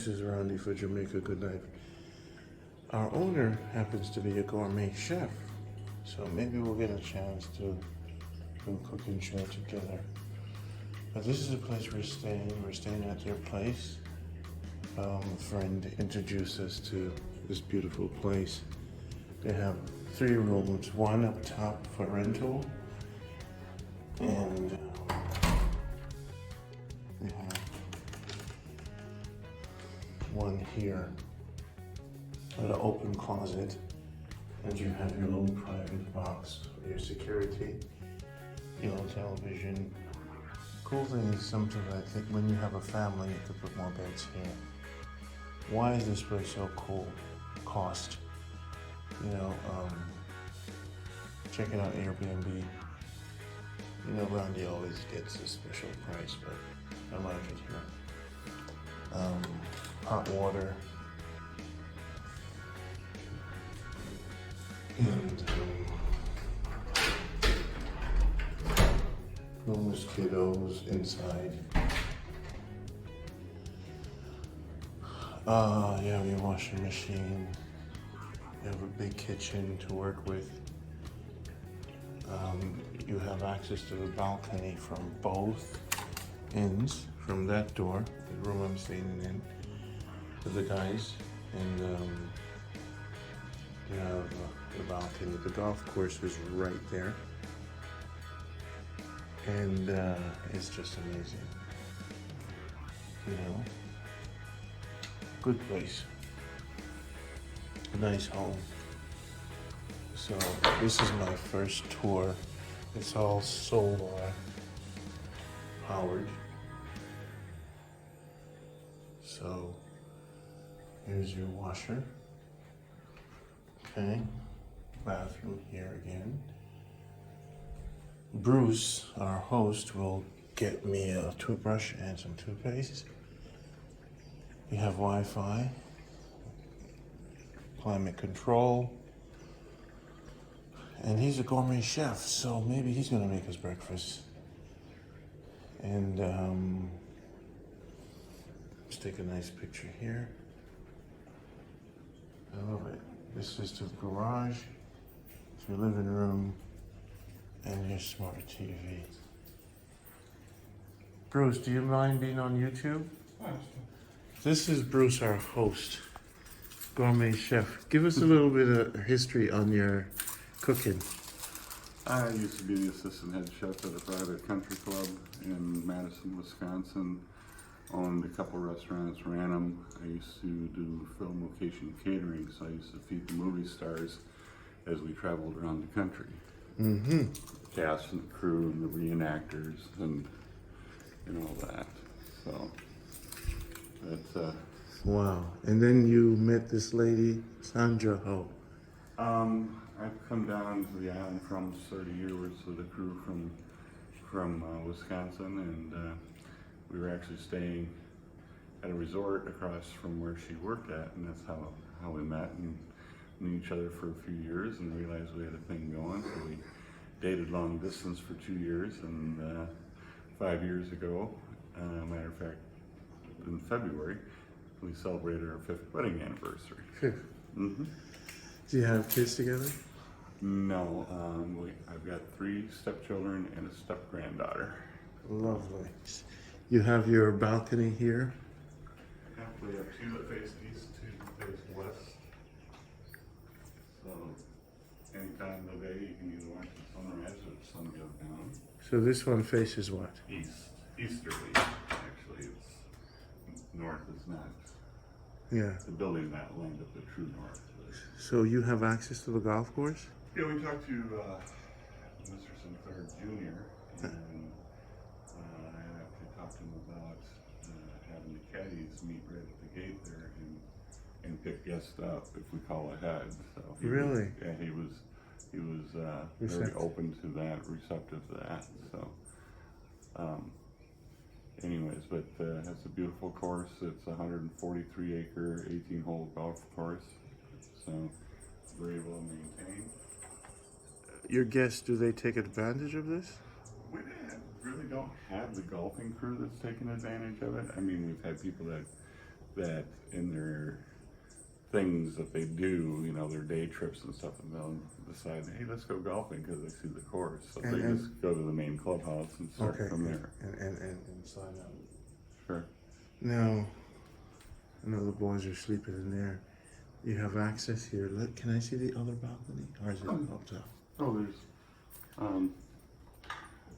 This is Randy for Jamaica Good Life. Our owner happens to be a gourmet chef, so maybe we'll get a chance to do a cooking show together. But this is the place we're staying. We're staying at their place. A friend introduced us to this beautiful place. They have 3 rooms, one up top for rental, and they have one here with an open closet, and you have your little private box for your security, your little television. Cool thing is sometimes I think when you have a family, you could put more beds here. Why is this place so cool? Cost. Check it out, Airbnb. Randy always gets a special price, but I like it here. Hot water. And no mosquitoes inside. You have your washing machine. You have a big kitchen to work with. You have access to the balcony from both ends, from that door, the room I'm staying in, with the guys, and you have the balcony. The golf course is right there, and it's just amazing. Good place, a nice home. So this is my first tour. It's all solar powered. So here's your washer. Okay, bathroom here again. Bruce, our host, will get me a toothbrush and some toothpaste. We have Wi-Fi, climate control, and he's a gourmet chef, so maybe he's gonna make us breakfast. And let's take a nice picture here. I love it. This is to the garage, to your living room, and your smart TV. Bruce, do you mind being on YouTube? This is Bruce, our host, gourmet chef. Give us a little bit of history on your cooking. I used to be the assistant head chef at a private country club in Madison, Wisconsin. Owned a couple restaurants, ran them. I used to do film location catering, so I used to feed the movie stars as we traveled around the country. Mm-hmm. Cast and the crew and the reenactors and all that. So that's Wow. And then you met this lady, Sandra Ho. I've come down to the island for almost 30 years with a crew from Wisconsin, and we were actually staying at a resort across from where she worked at, and that's how we met and knew each other for a few years and realized we had a thing going. So we dated long distance for 2 years, and 5 years ago, matter of fact, in February, we celebrated our 5th wedding anniversary. 5th. Mm-hmm. Do you have kids together? No, I've got 3 stepchildren and a step-granddaughter. Lovely. You have your balcony here. Yeah, we have 2 that face east, 2 that face west. So any time of the day, you can either watch the sunrise or the sun go down. So this one faces what? Easterly, actually. It's north is not. Yeah. The building that lined up the true north. So you have access to the golf course? Yeah, we talked to Mr. Sinclair Jr. and I actually talked to him about having the caddies meet right at the gate there and pick guests up if we call ahead. So Really? He was very Receptive. open to that, receptive to that. So, anyways, but it's a beautiful course. It's a 143-acre, 18-hole golf course. So very well maintained. Your guests, do they take advantage of this? We really don't have the golfing crew that's taken advantage of it. I mean, we've had people that that in their things that they do, you know, their day trips and stuff, and they'll decide, hey, let's go golfing because they see the course. So they just go to the main clubhouse and start from there. And sign up. Sure. Now, I know the boys are sleeping in there. You have access here. Can I see the other balcony, or is it up top? Oh, there's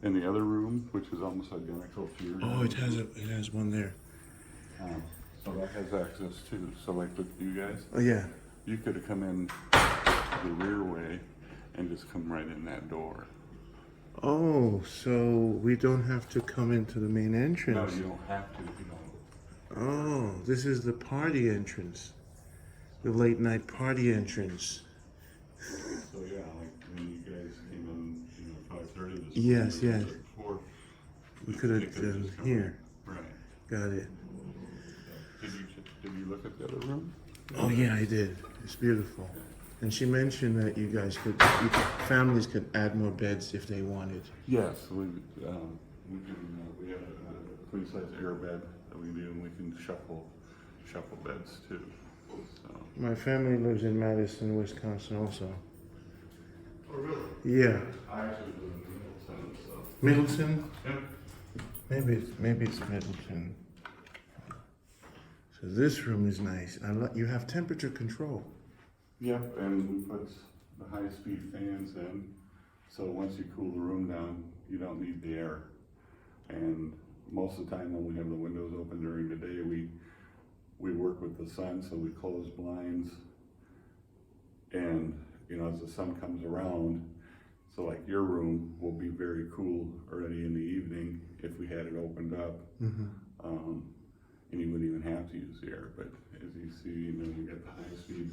in the other room, which is almost identical to your Oh, room. it has one there. So that has access too. So like with you guys, Oh yeah. you could have come in the rear way and just come right in that door. Oh, so we don't have to come into the main No, entrance. you don't have to. You don't. Oh, this is the party entrance. The late night party entrance. So yeah, like when you guys came in, 5:30 this Yes, morning, yes. before, We could you have could've done just come here. in. Right. Got it. Did you look at the other room? Oh yeah, I did. It's beautiful. And she mentioned that families could add more beds if they wanted. Yes, we have a queen size air bed that we do, and we can shuffle beds too. So. My family lives in Madison, Wisconsin also. Oh really? Yeah. I actually live in Middleton, so. Middleton? Yep. Maybe it's Middleton. So this room is nice. You have temperature control. Yep, and we put the high-speed fans in, so once you cool the room down, you don't need the air. And most of the time when we have the windows open during the day, we work with the sun, so we close blinds. And, as the sun comes around, so like your room will be very cool early in the evening if we had it opened up. Mm-hmm. And you wouldn't even have to use the air, but as you see, we got the high-speed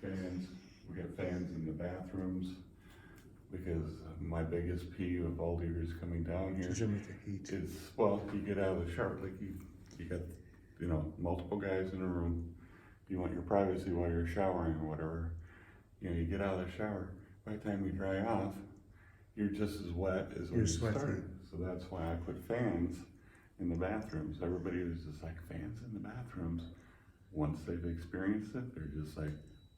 fans. We got fans in the bathrooms, because my biggest peeve of all the years coming down here Jamaica heat. is, you get out of the shower, like you got, multiple guys in a room. You want your privacy while you're showering or whatever. You get out of the shower. By the time you dry off, you're just as wet as when you started. So that's why I put fans in the bathrooms. Everybody was just like, fans in the bathrooms. Once they've experienced it, they're just like,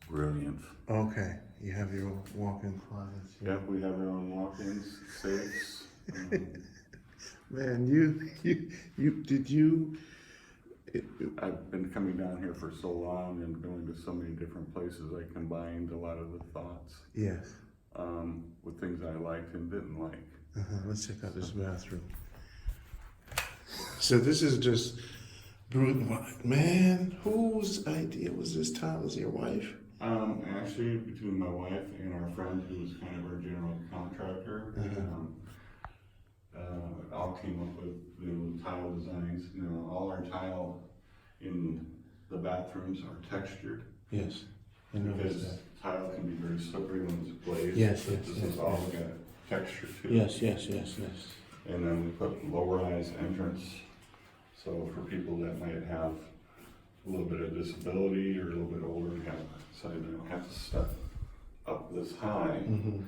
brilliant. Okay, you have your walk-in closets here. Yep, we have our own walk-ins, safes. Man, I've been coming down here for so long and going to so many different places. I combined a lot of the thoughts Yes. with things I liked and didn't like. Let's check out this bathroom. So this is just brutal. Man, whose idea was this tile? Was your wife? Actually, between my wife and our friend, who was kind of our general contractor, all came up with the tile designs. All our tile in the bathrooms are textured. Yes. I noticed Because that. tile can be very slippery when it's glazed. Yes. This is all got texture too. Yes. And then we put low-rise entrance, so for people that might have a little bit of disability or a little bit older, so they don't have to step up this high. You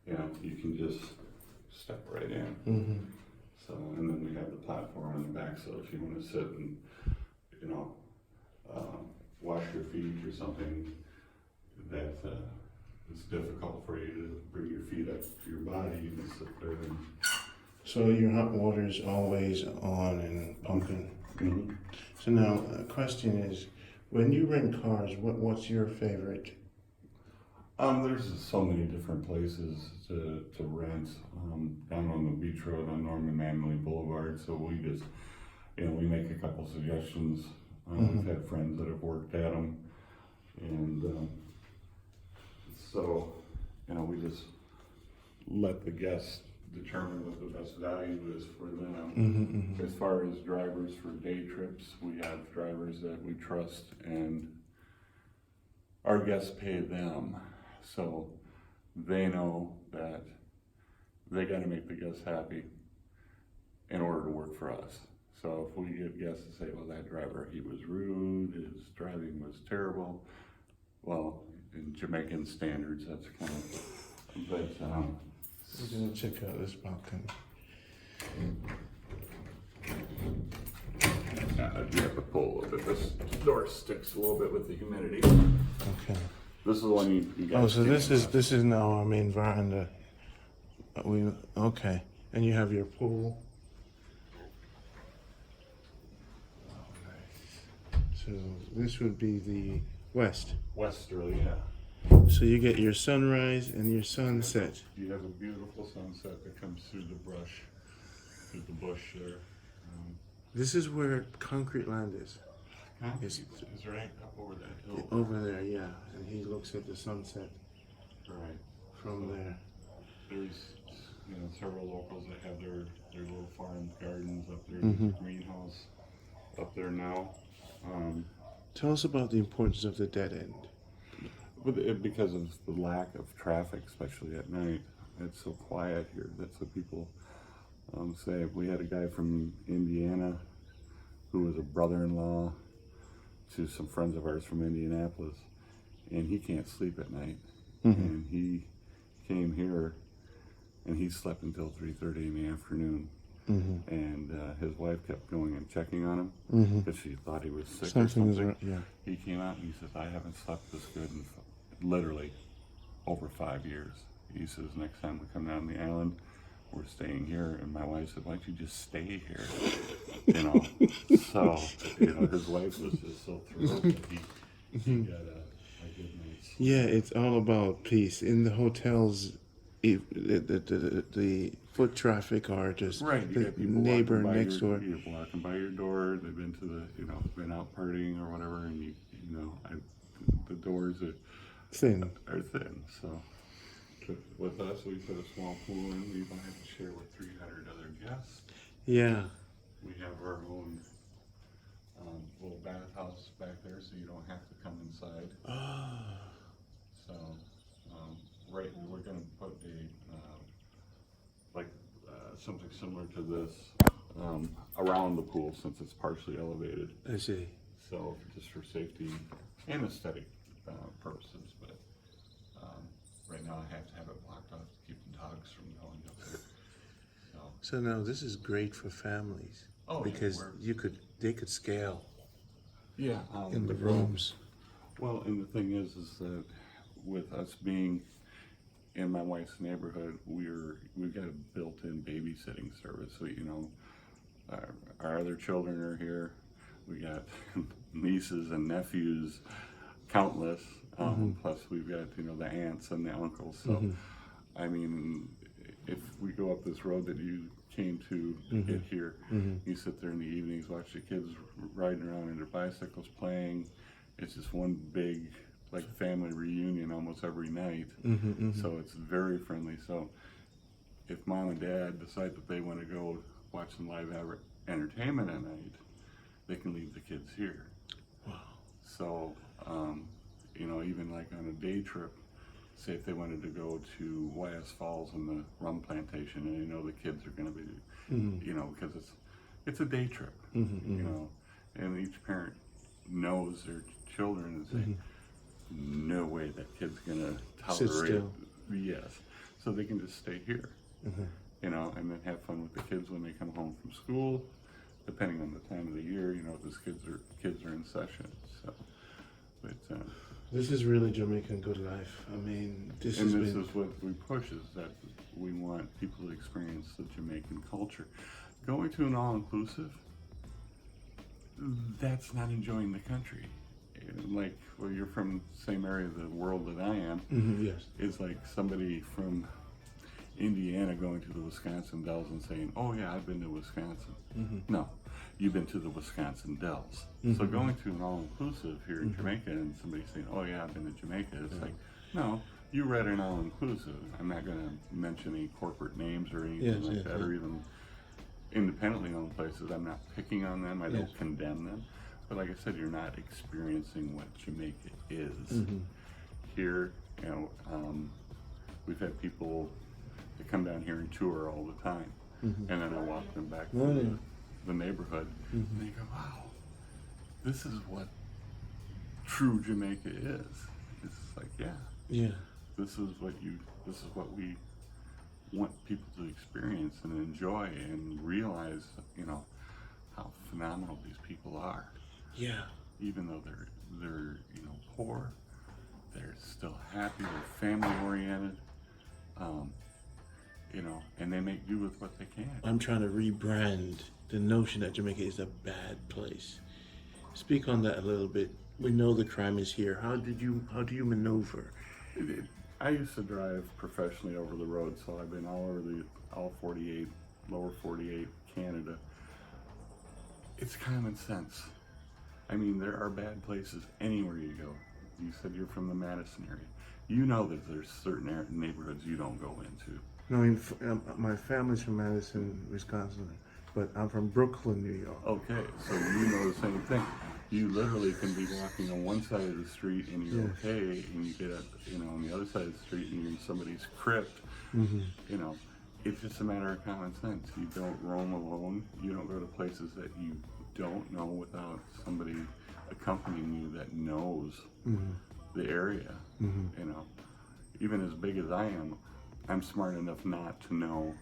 can just step right in. So, and then we have the platform on the back, so if you want to sit and, wash your feet or something that it's difficult for you to bring your feet up to your body, you can sit there and. So your hot water is always on and pumping. So now, a question is, when you rent cars, what's your favorite? There's so many different places to rent down on the beach road on Norman Manley Boulevard. So we just, we make a couple suggestions. We've had friends that have worked at them, and so we just let the guests determine what the best value is for them. As far as drivers for day trips, we have drivers that we trust, and our guests pay them. So they know that they got to make the guests happy in order to work for us. So if we get guests that say, well, that driver, he was rude, his driving was terrible, well, in Jamaican standards, that's kind of, but We're gonna check out this balcony. yeah. You have to pull a little bit. This door sticks a little bit with the humidity. Okay. This is the one you got. Oh, so this is now our main veranda. Okay, and you have your pool. So this would be the west. Westerly, yeah. So you get your sunrise and your sunset. You have a beautiful sunset that comes through the brush, through the bush there. This is where concrete land is. Is right up over that hill. Over there, yeah. And he looks at the sunset Right. from there. There's several locals that have their little farm gardens up there. There's a greenhouse up there now. Tell us about the importance of the dead end. Because of the lack of traffic, especially at night, it's so quiet here. That's what people say. We had a guy from Indiana who was a brother-in-law to some friends of ours from Indianapolis, and he can't sleep at night. And he came here, and he slept until 3:30 in the afternoon. And his wife kept going and checking on him because she thought he was sick or something. Yeah. He came out and he says, "I haven't slept this good in literally over 5 years." He says, "Next time we come down the island, we're staying here." And my wife said, "Why don't you just stay here?" So his wife was just so thrilled that he got a good night's sleep. Yeah, it's all about peace. In the hotels, the foot traffic are just Right, you the got people neighbor walking by next door. You're walking by your door. They've been to been out partying or whatever, and the doors are Thin. thin. So with us, we put a small pool in. We don't have to share with 300 other guests. Yeah. We have our own little bathhouse back there, so you don't have to come inside. So right, we're going to put something similar to this around the pool since it's partially elevated. I see. So just for safety and aesthetic purposes, but right now I have to have it blocked off to keep the dogs from going up there. So now this is great for families. Oh, yeah, because they could scale yeah, in the rooms. Well, and the thing is that with us being in my wife's neighborhood, we've got a built-in babysitting service. So our other children are here. We got nieces and nephews, countless. Plus we've got the aunts and the uncles. So I mean, if we go up this road that you came to get here, you sit there in the evenings, watch the kids riding around on their bicycles, playing. It's just one big family reunion almost every night. So it's very friendly. So if mom and dad decide that they want to go watch some live entertainment at night, they can leave the kids here. Wow. So even on a day trip, say if they wanted to go to Wyas Falls and the rum plantation, and the kids are going to be, because it's a day trip, and each parent knows their children and say, no way that kid's going to Sit tolerate still. Yes. So they can just stay here, and then have fun with the kids when they come home from school, depending on the time of the year, if kids are in session. So, but this is really Jamaican good life. I mean, this is what we push, is that we want people to experience the Jamaican culture. Going to an all-inclusive, that's not enjoying the country. You're from the same area of the world that I am. Yes. It's like somebody from Indiana going to the Wisconsin Dells and saying, "Oh yeah, I've been to Wisconsin." No, you've been to the Wisconsin Dells. So going to an all-inclusive here in Jamaica and somebody saying, "Oh yeah, I've been to Jamaica," it's like, no, you read an all-inclusive. I'm not going to mention any corporate names or anything that, or even independently owned places. I'm not picking on them. I don't condemn them. But like I said, you're not experiencing what Jamaica is. Here, we've had people that come down here and tour all the time, and then I walk them back to the neighborhood, and they go, "Wow, this is what true Jamaica is." It's like, yeah, this is what we want people to experience and enjoy and realize, how phenomenal these people are. Yeah. Even though they're poor, they're still happy, they're family oriented, and they make do with what they can. I'm trying to rebrand the notion that Jamaica is a bad place. Speak on that a little bit. We know the crime is here. How do you maneuver? I used to drive professionally over the road, so I've been all over all 48, lower 48, Canada. It's common sense. I mean, there are bad places anywhere you go. You said you're from the Madison area. You know that there's certain neighborhoods you don't go into. No, my family's from Madison, Wisconsin, but I'm from Brooklyn, New York. Okay, so you know the same thing. You literally can be walking on one side of the street and you're okay, and you get on the other side of the street and you're in somebody's crypt. It's just a matter of common sense. You don't roam alone. You don't go to places that you don't know without somebody accompanying you that knows the area. Even as big as I am, I'm smart enough not to know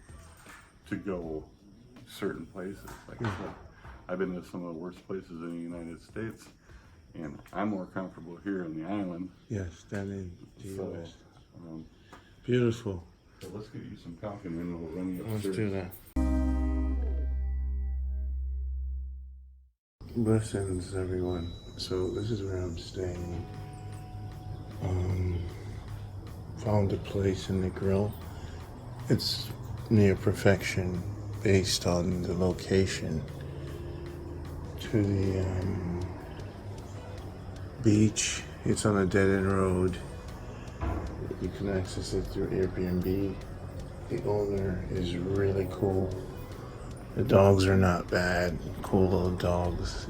to go certain places. Like I said, I've been to some of the worst places in the United States, and I'm more comfortable here in the island. Yes, than in the So, U.S. Beautiful. So let's get you some coffee and then we'll run you upstairs. Let's do that. Blessings, everyone. So this is where I'm staying. Found a place in the grill. It's near perfection based on the location to the beach. It's on a dead-end road. You can access it through Airbnb. The owner is really cool. The dogs are not bad. Cool little dogs,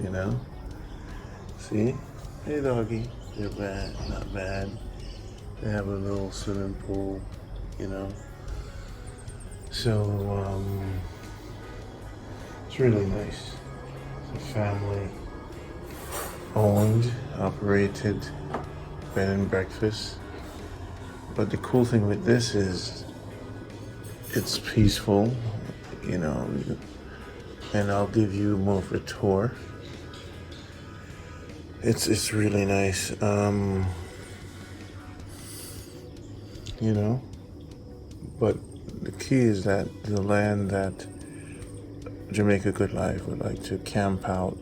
See? Hey, doggy. They're not bad. They have a little swimming pool, So, it's really nice. It's a family owned, operated bed and breakfast. But the cool thing with this is it's peaceful, and I'll give you more of a tour. It's really nice, but the key is that the land that Jamaica Good Life would like to camp out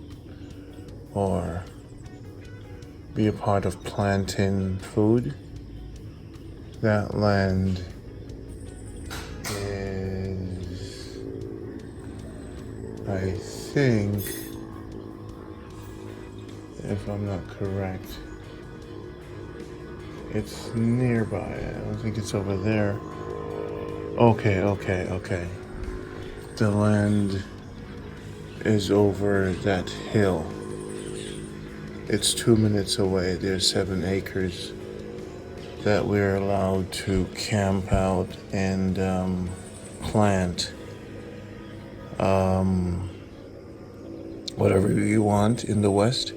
or be a part of planting food, that land is, I think, if I'm not correct, it's nearby. I don't think it's over there. Okay. The land is over that hill. It's 2 minutes away. There's 7 acres that we're allowed to camp out and plant whatever you want in the West.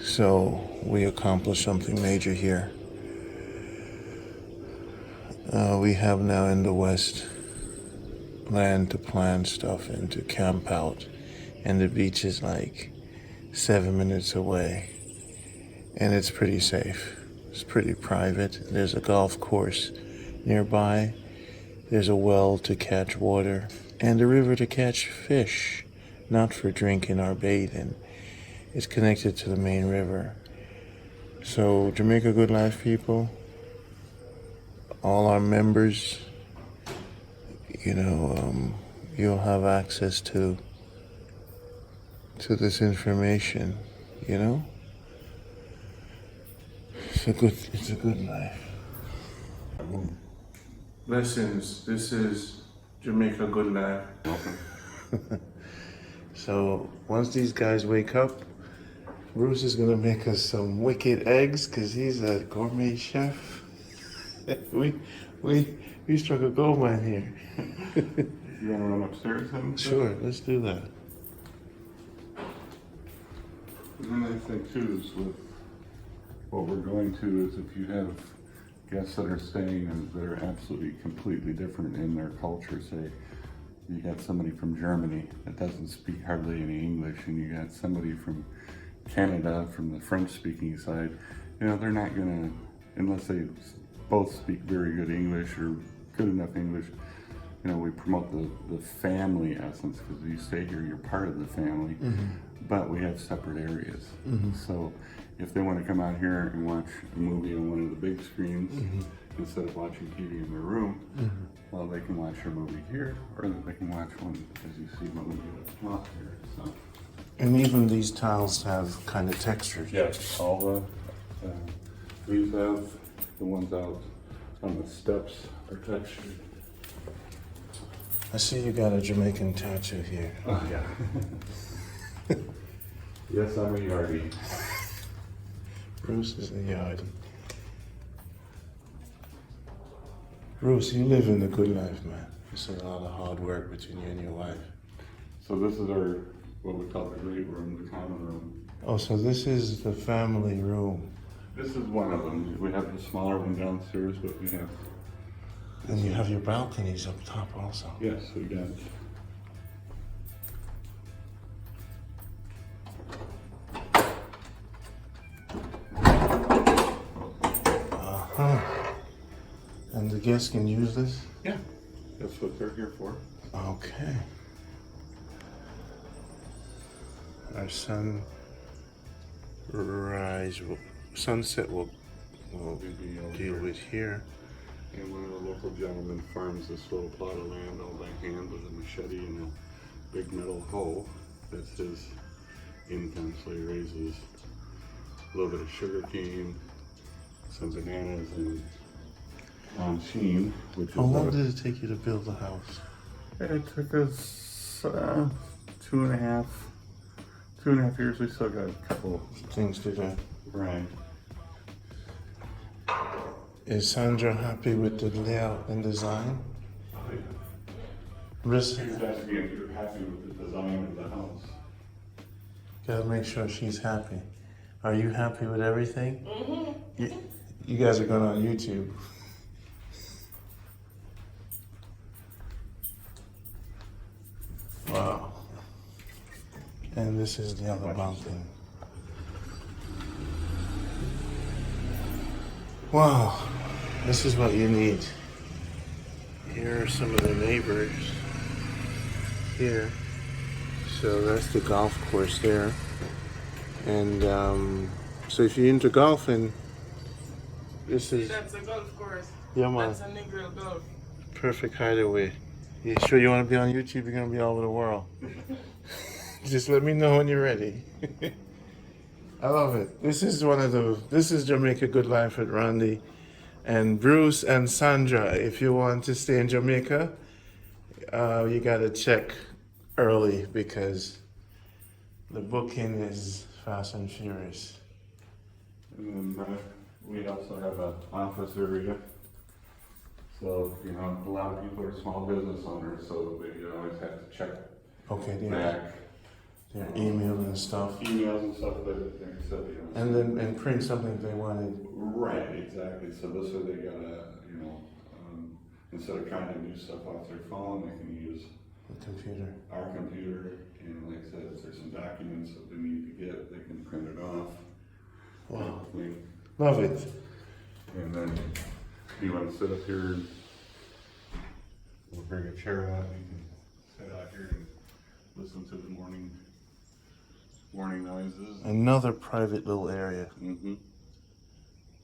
So we accomplished something major here. We have now in the West land to plant stuff and to camp out, and the beach is like 7 minutes away, and it's pretty safe. It's pretty private. There's a golf course nearby. There's a well to catch water and a river to catch fish, not for drinking or bathing. It's connected to the main river. So Jamaica Good Life people, all our members, you'll have access to this information, It's a good life. Blessings, this is Jamaica Good Life. So once these guys wake up, Bruce is gonna make us some wicked eggs because he's a gourmet chef. We struck a gold mine here. You want to run upstairs then? Sure, let's do that. The nice thing too is with what we're going to is if you have guests that are staying and that are absolutely completely different in their culture, say you got somebody from Germany that doesn't speak hardly any English, and you got somebody from Canada from the French-speaking side. You know, they're not gonna, unless they both speak very good English or good enough English. You know, we promote the family essence, because you stay here, you're part of the family, but we have separate areas. So if they want to come out here and watch a movie on one of the big screens instead of watching TV in their room, well, they can watch their movie here, or they can watch one, as you see, when we get up top here. So. And even these tiles have kind of textures. Yes, all the these have the ones out on the steps are textured. I see you got a Jamaican tattoo here. Oh yeah. Yes, I'm a yardie. Bruce is a yardie. Bruce, you live in the good life, man. It's a lot of hard work between you and your wife. So this is our, what we call the great room, the common room. Oh, so this is the family room. This is one of them. We have the smaller one downstairs, but we have... And you have your balconies up top also. Yes, we got... And the guests can use this? Yeah, that's what they're here for. Okay. Our sunset will deal with here. And one of the local gentlemen farms this little plot of land all by hand with a machete and a big metal hoe. That's his income, so he raises a little bit of sugar cane, some bananas, and sheen, which is... How long did it take you to build the house? It took us 2.5 years. We still got a couple things to do. Right. Is Sandra happy with the layout and design? Risk. She's asking if you're happy with the design of the house. Gotta make sure she's happy. Are you happy with everything? You guys are going on YouTube. Wow. And this is the other balcony. Wow. This is what you need. Here are some of the neighbors here. So that's the golf course there. And so if you're into golfing, this is... That's a golf course. Yeah, man. That's a Negro golf. Perfect hideaway. You sure you want to be on YouTube? You're going to be all over the world. Just let me know when you're ready. I love it. This is Jamaica Good Life with Randy and Bruce and Sandra. If you want to stay in Jamaica, you got to check early because the booking is fast and furious. And then we also have an office area. So, you know, a lot of people are small business owners, so they always have to check back. Their email and stuff. Emails and stuff that they said, you know. And then print something if they wanted. Right, exactly. So this way they gotta, you know, instead of trying to do stuff off their phone, they can use The computer. our computer. And like I said, if there's some documents that they need to get, they can print it off. Wow. quickly. Love it. And then you want to sit up here and we'll bring a chair out and you can sit out here and listen to the morning noises. Another private little area. Mm-hmm.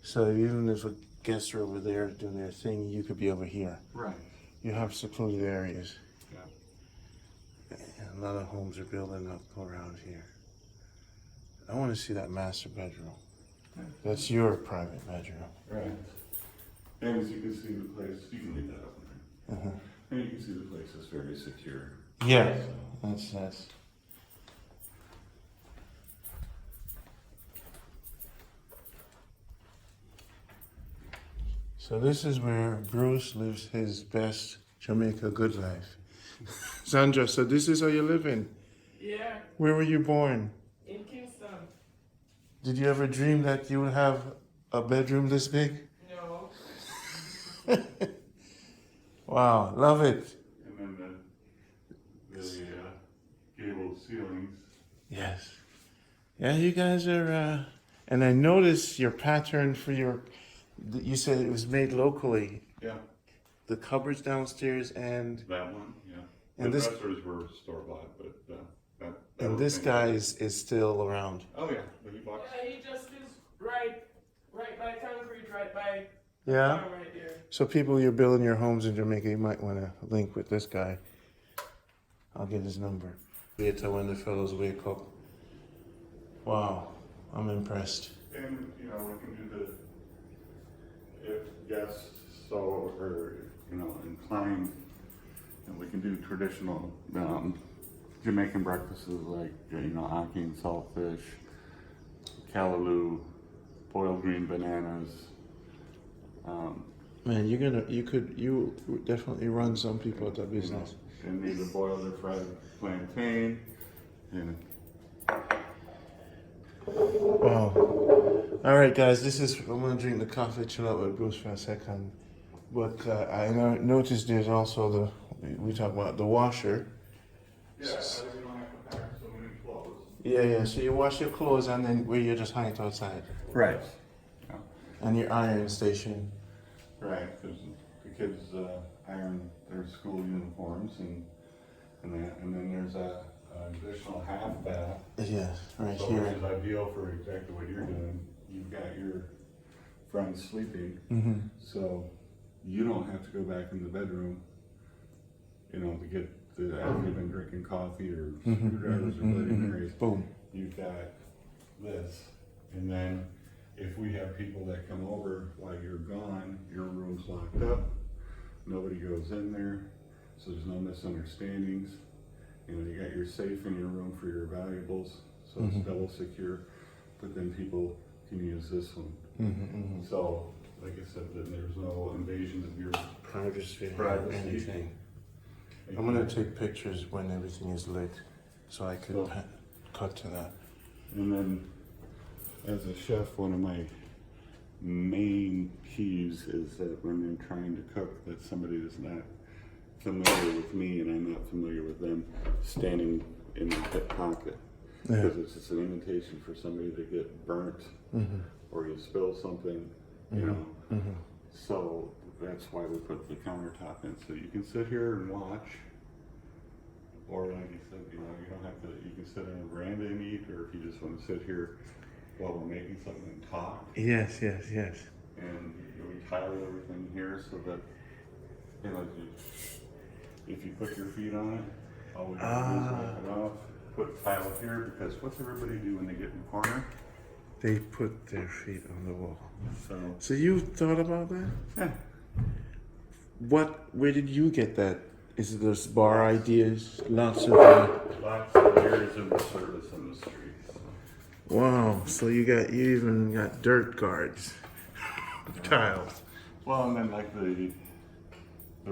So even if a guests are over there doing their thing, you could be over here. Right. You have secluded areas. Yeah. A lot of homes are building up around here. I want to see that master bedroom. That's your private bedroom. Right. And as you can see the place, you can leave that open there. And you can see the place is very secure. Yeah, that's nice. So this is where Bruce lives his best Jamaica good life. Sandra, so this is how you live in? Yeah, Where were you born? in Kingston. Did you ever dream that you would have a bedroom this big? No. Wow, love it. And then gable ceilings. Yes. Yeah, you guys are, and I noticed your pattern for you said it was made locally. Yeah, The cupboards downstairs and that one, yeah. And The this- dressers were store-bought, but that and was this made. guy is still around. Oh, yeah, the heat box. Yeah, he just is right by concrete, right by Yeah. farm right there. So people, you're building your homes in Jamaica, you might want to link with this guy. I'll get his number. Wait till when the fellows wake up. Wow, I'm impressed. And, you know, we can do if guests so, or, you know, inclined, and we can do traditional Jamaican breakfasts like, you know, ackee and saltfish, callaloo, boiled green bananas. Man, you definitely run some people at that business. And either boiled or fried plantain. And Wow. All right, guys, I'm gonna drink the coffee, chill out with Bruce for a second. But I noticed there's also we talk about the washer. yeah, you don't have to pack so many clothes. Yeah. So you wash your clothes and then where you just hang it outside. Right. Yeah. And your iron station. Right, because the kids iron their school uniforms and then there's an additional half bath. Yeah, right So here. which is ideal for exactly what you're doing. You've got your friends sleeping, Mm-hmm. so you don't have to go back in the bedroom, you know, to get after you've been drinking coffee or screwdrivers or Bloody Marys. Boom. You've got this, and then if we have people that come over while you're gone, your room's locked up, nobody goes in there, so there's no misunderstandings. You know, you got your safe in your room for your valuables, so it's double secure, but then people can use this one. So, like I said, then there's no invasion of your Privacy. privacy. Anything. I'm gonna take pictures when everything is lit, so I could So- cut to that. And then, as a chef, one of my main keys is that when they're trying to cook, that somebody is not familiar with me and I'm not familiar with them standing in the hip pocket. Yeah. Because it's just an invitation for somebody to get burnt or you spill something, you know. So that's why we put the countertop in. So you can sit here and watch. Or like you said, you know, you don't have to, you can sit on a veranda and eat, or if you just want to sit here while we're making something and talk. Yes. And we tile everything here so that, you know, if you put your feet on it, all we do is wipe it off, put tile here, because what's everybody do when they get in the corner? They put their feet on the wall. So, So you thought about that? yeah, Where did you get that? Is it those bar ideas? Lots of. lots of years of service in the streets. So. Wow. So you even got dirt guards, tiles. Well, and then like the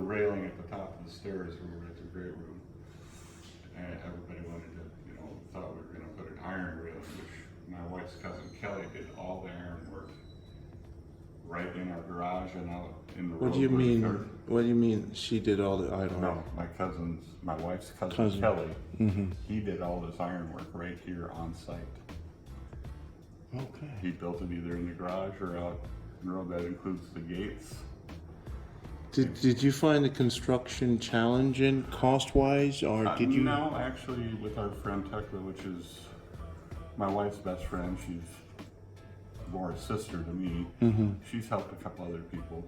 railing at the top of the stairs where we're at the great room, and everybody wanted to, you know, thought we were going to put an iron railing, which my wife's cousin Kelly did all the iron work right in our garage and out in the road. What do you where the mean? car- What do you mean? She did all the iron work? No, my wife's cousin Kelly, he did all this iron work right here on site. Okay. He built it either in the garage or out in the road. That includes the gates. Did you find the construction challenging cost-wise, or did you? No, actually, with our friend Tekla, which is my wife's best friend, she's more a sister to me. She's helped a couple other people.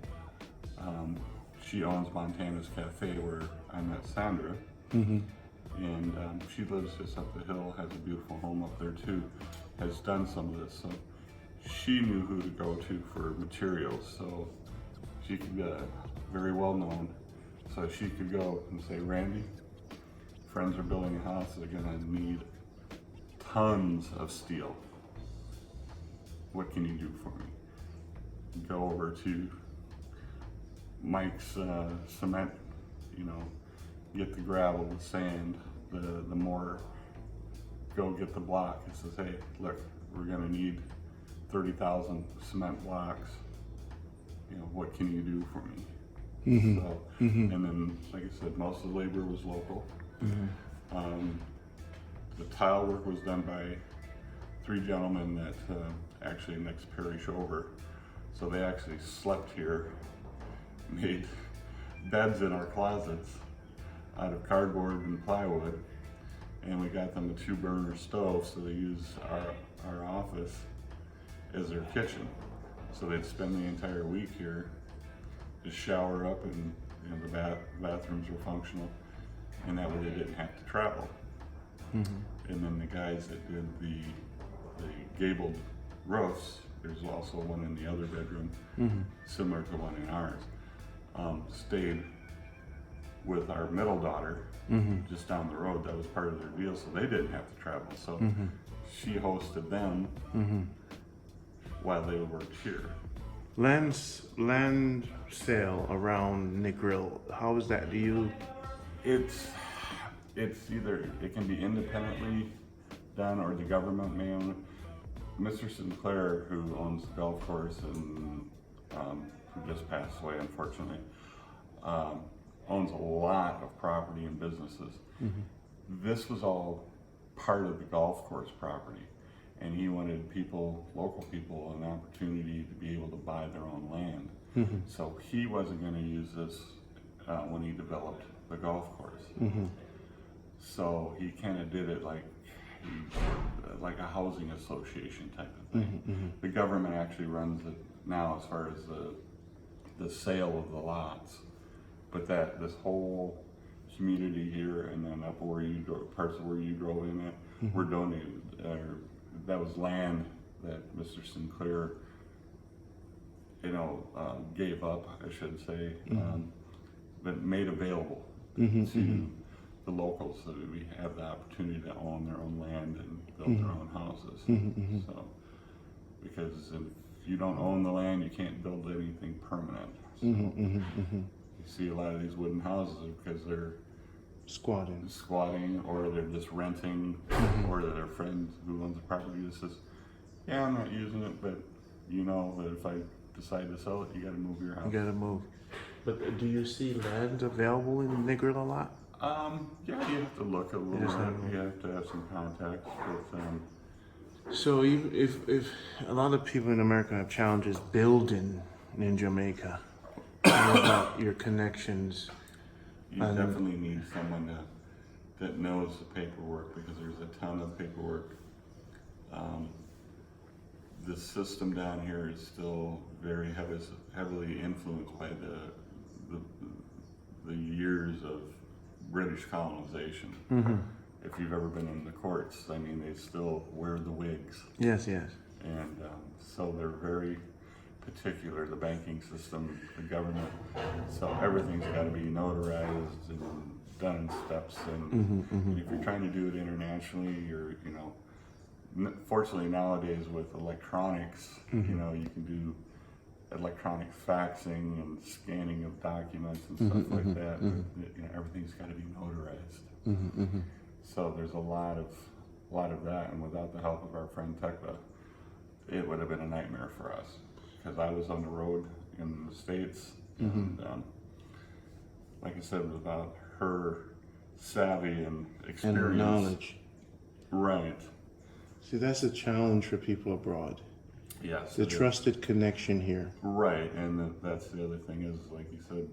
She owns Montana's Cafe, where I met Sandra, and she lives just up the hill, has a beautiful home up there too, has done some of this, so she knew who to go to for materials, so she could get very well known, so she could go and say, Randy, friends are building a house, they're gonna need tons of steel. What can you do for me? Go over to Mike's cement, you know, get the gravel, the sand, the mortar, go get the block. It says, hey, look, we're gonna need 30,000 cement blocks. You know, what can you do for me? So, and then, like I said, most of the labor was local. the tile work was done by 3 gentlemen that actually next parish over. So they actually slept here, made beds in our closets out of cardboard and plywood, and we got them a 2-burner stove, so they use our office as their kitchen. So they'd spend the entire week here, just shower up, and the bathrooms were functional, and that way they didn't have to travel. And then the guys that did the gabled roofs, there's also one in the other bedroom, similar to one in ours, stayed with our middle daughter just down the road. That was part of their deal, so they didn't have to travel. So she hosted them while they worked here. Land sale around Negril, how is that? It's either, it can be independently done or the government may own it. Mr. Sinclair, who owns the golf course and who just passed away unfortunately, owns a lot of property and businesses. This was all part of the golf course property, and he wanted local people, an opportunity to be able to buy their own land. So he wasn't going to use this when he developed the golf course. So he kind of did it like a housing association type of thing. The government actually runs it now as far as the sale of the lots, but this whole community here and then up where you go, parts of where you drove in at, were donated. That was land that Mr. Sinclair, gave up, I should say, but made available to the locals, so that we have the opportunity to own their own land and build their own houses. So, because if you don't own the land, you can't build anything permanent. So, you see a lot of these wooden houses because they're squatting, or they're just renting, or their friend who owns the property just says, yeah, I'm not using it, but you know that if I decide to sell it, you gotta move your house. You gotta move. But do you see land available in Negril a lot? Yeah, you have to look a little bit. You have to have some contacts with So if a lot of people in America have challenges building in Jamaica, what about your connections? you definitely need someone that knows the paperwork, because there's a ton of paperwork. The system down here is still very heavily influenced by the years of British colonization. If you've ever been in the courts, I mean, they still wear the wigs. Yes. And so they're very particular, the banking system, the government. So everything's got to be notarized and done in steps. And if you're trying to do it internationally, fortunately nowadays with electronics, you can do electronic faxing and scanning of documents and stuff like that. But, everything's got to be notarized. So there's a lot of that, and without the help of our friend Tekla, it would have been a nightmare for us, because I was on the road in the States, and like I said, without her savvy and experience And knowledge. Right. See, that's a challenge for people abroad. Yes. The trusted connection here. Right, and that's the other thing is, like you said,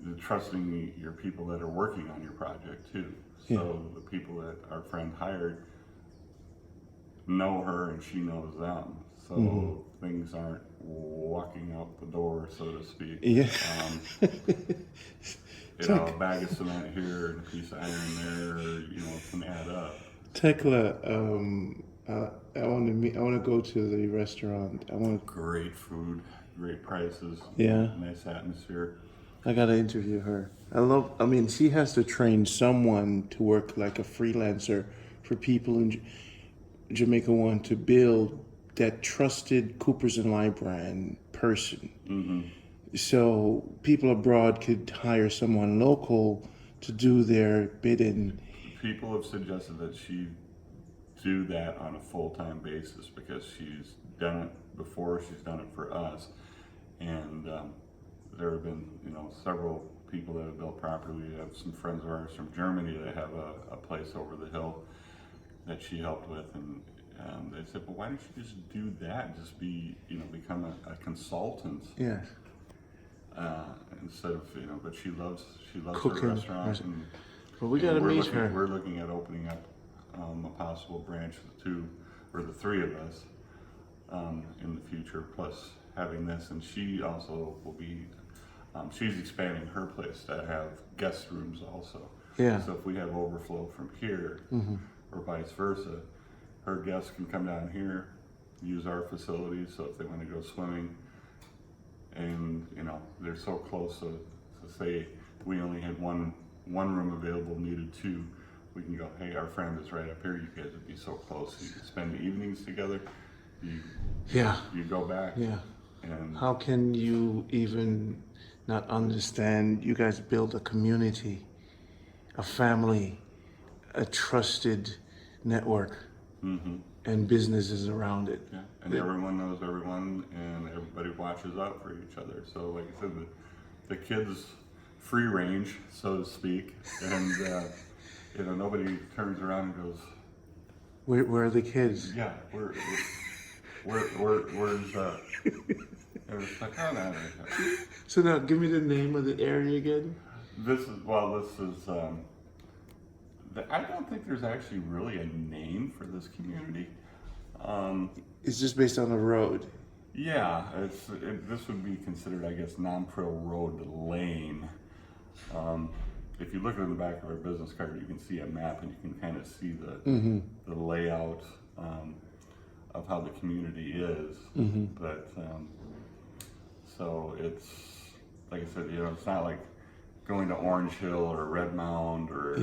the trusting your people that are working on your project too. So the people that our friend hired know her and she knows them. So things aren't walking out the door, so to speak. Yeah. A bag of cement here and a piece of iron there, can add up. Tekla, I want to go to the restaurant. Great food, great prices. Yeah. Nice atmosphere. I gotta interview her. She has to train someone to work like a freelancer for people in Jamaica want to build that trusted Coopers and Lybrand person. So people abroad could hire someone local to do their bidding. People have suggested that she do that on a full-time basis, because she's done it before, she's done it for us, and there have been several people that have built property. We have some friends of ours from Germany that have a place over the hill that she helped with, and they said, well, why don't you just do that? Just become a consultant. Yes. Instead of, but she loves Cooking. her restaurant. And, But we gotta meet her. We're looking at opening up a possible branch of the three of us in the future, plus having this. And she also will be, she's expanding her place to have guest rooms also. Yeah. So if we have overflow from here, or vice versa, her guests can come down here, use our facilities. So if they want to go swimming, and they're so close, so say we only had one room available, needed two, we can go, hey, our friend is right up here, you guys would be so close, you could spend the evenings together, you go back. Yeah. And How can you even not understand? You guys build a community, a family, a trusted network, and businesses around it. yeah, and everyone knows everyone, and everybody watches out for each other. So like I said, the kids free range, so to speak, and nobody turns around and goes, Where are the kids? yeah, where's and it's like, oh, no. So now, give me the name of the area again. This is I don't think there's actually really a name for this community. It's just based on the road. Yeah, this would be considered, I guess, non-pro road lane. If you look at the back of our business card, you can see a map, and you can kind of see the layout of how the community is. But so it's like I said, it's not like going to Orange Hill or Red Mound or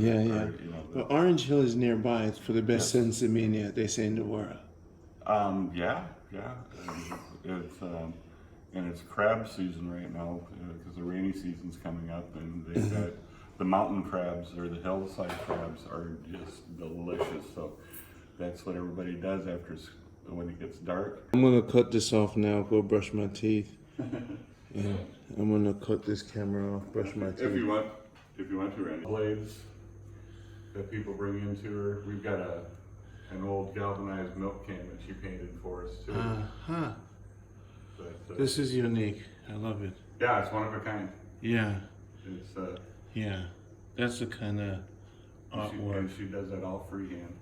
Well, Orange Hill is nearby. It's for the best sensimania, they say in the world. Yeah. And it's crab season right now because the rainy season's coming up, and they've got the mountain crabs or the hillside crabs are just delicious. So that's what everybody does when it gets dark. I'm gonna cut this off now. Go brush my teeth. Yeah, I'm gonna cut this camera off. Brush my teeth. If you want to, Randy. Blades that people bring into her. We've got an old galvanized milk can that she painted for us too. But, This is unique. I love it. yeah, it's one of a kind. Yeah. It's Yeah. That's the kind of artwork. and she does that all freehand.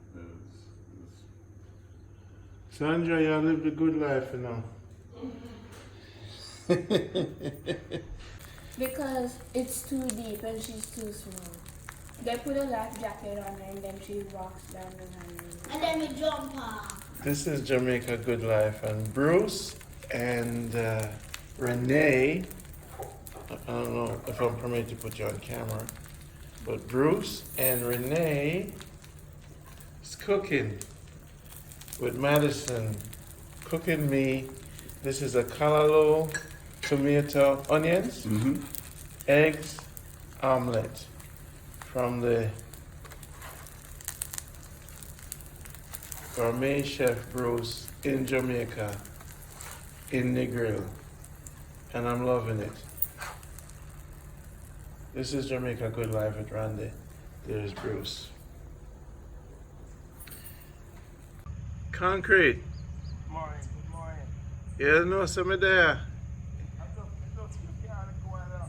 Sandra, you live the good life, Because it's too deep and she's too small. They put a life jacket on her and then she walks down the line. And then we jump off. This is Jamaica Good Life, and Bruce and Renee. I don't know if I'm permitted to put you on camera, but Bruce and Renee is cooking with Madison, cooking me. This is a callaloo, tomato, onions, eggs, omelet from the Gourmet Chef Bruce in Jamaica, in the grill, and I'm loving it. This is Jamaica Good Life with Randy. There's Bruce. Concrete. Good morning, good morning. You know something there? I just you can't go on now.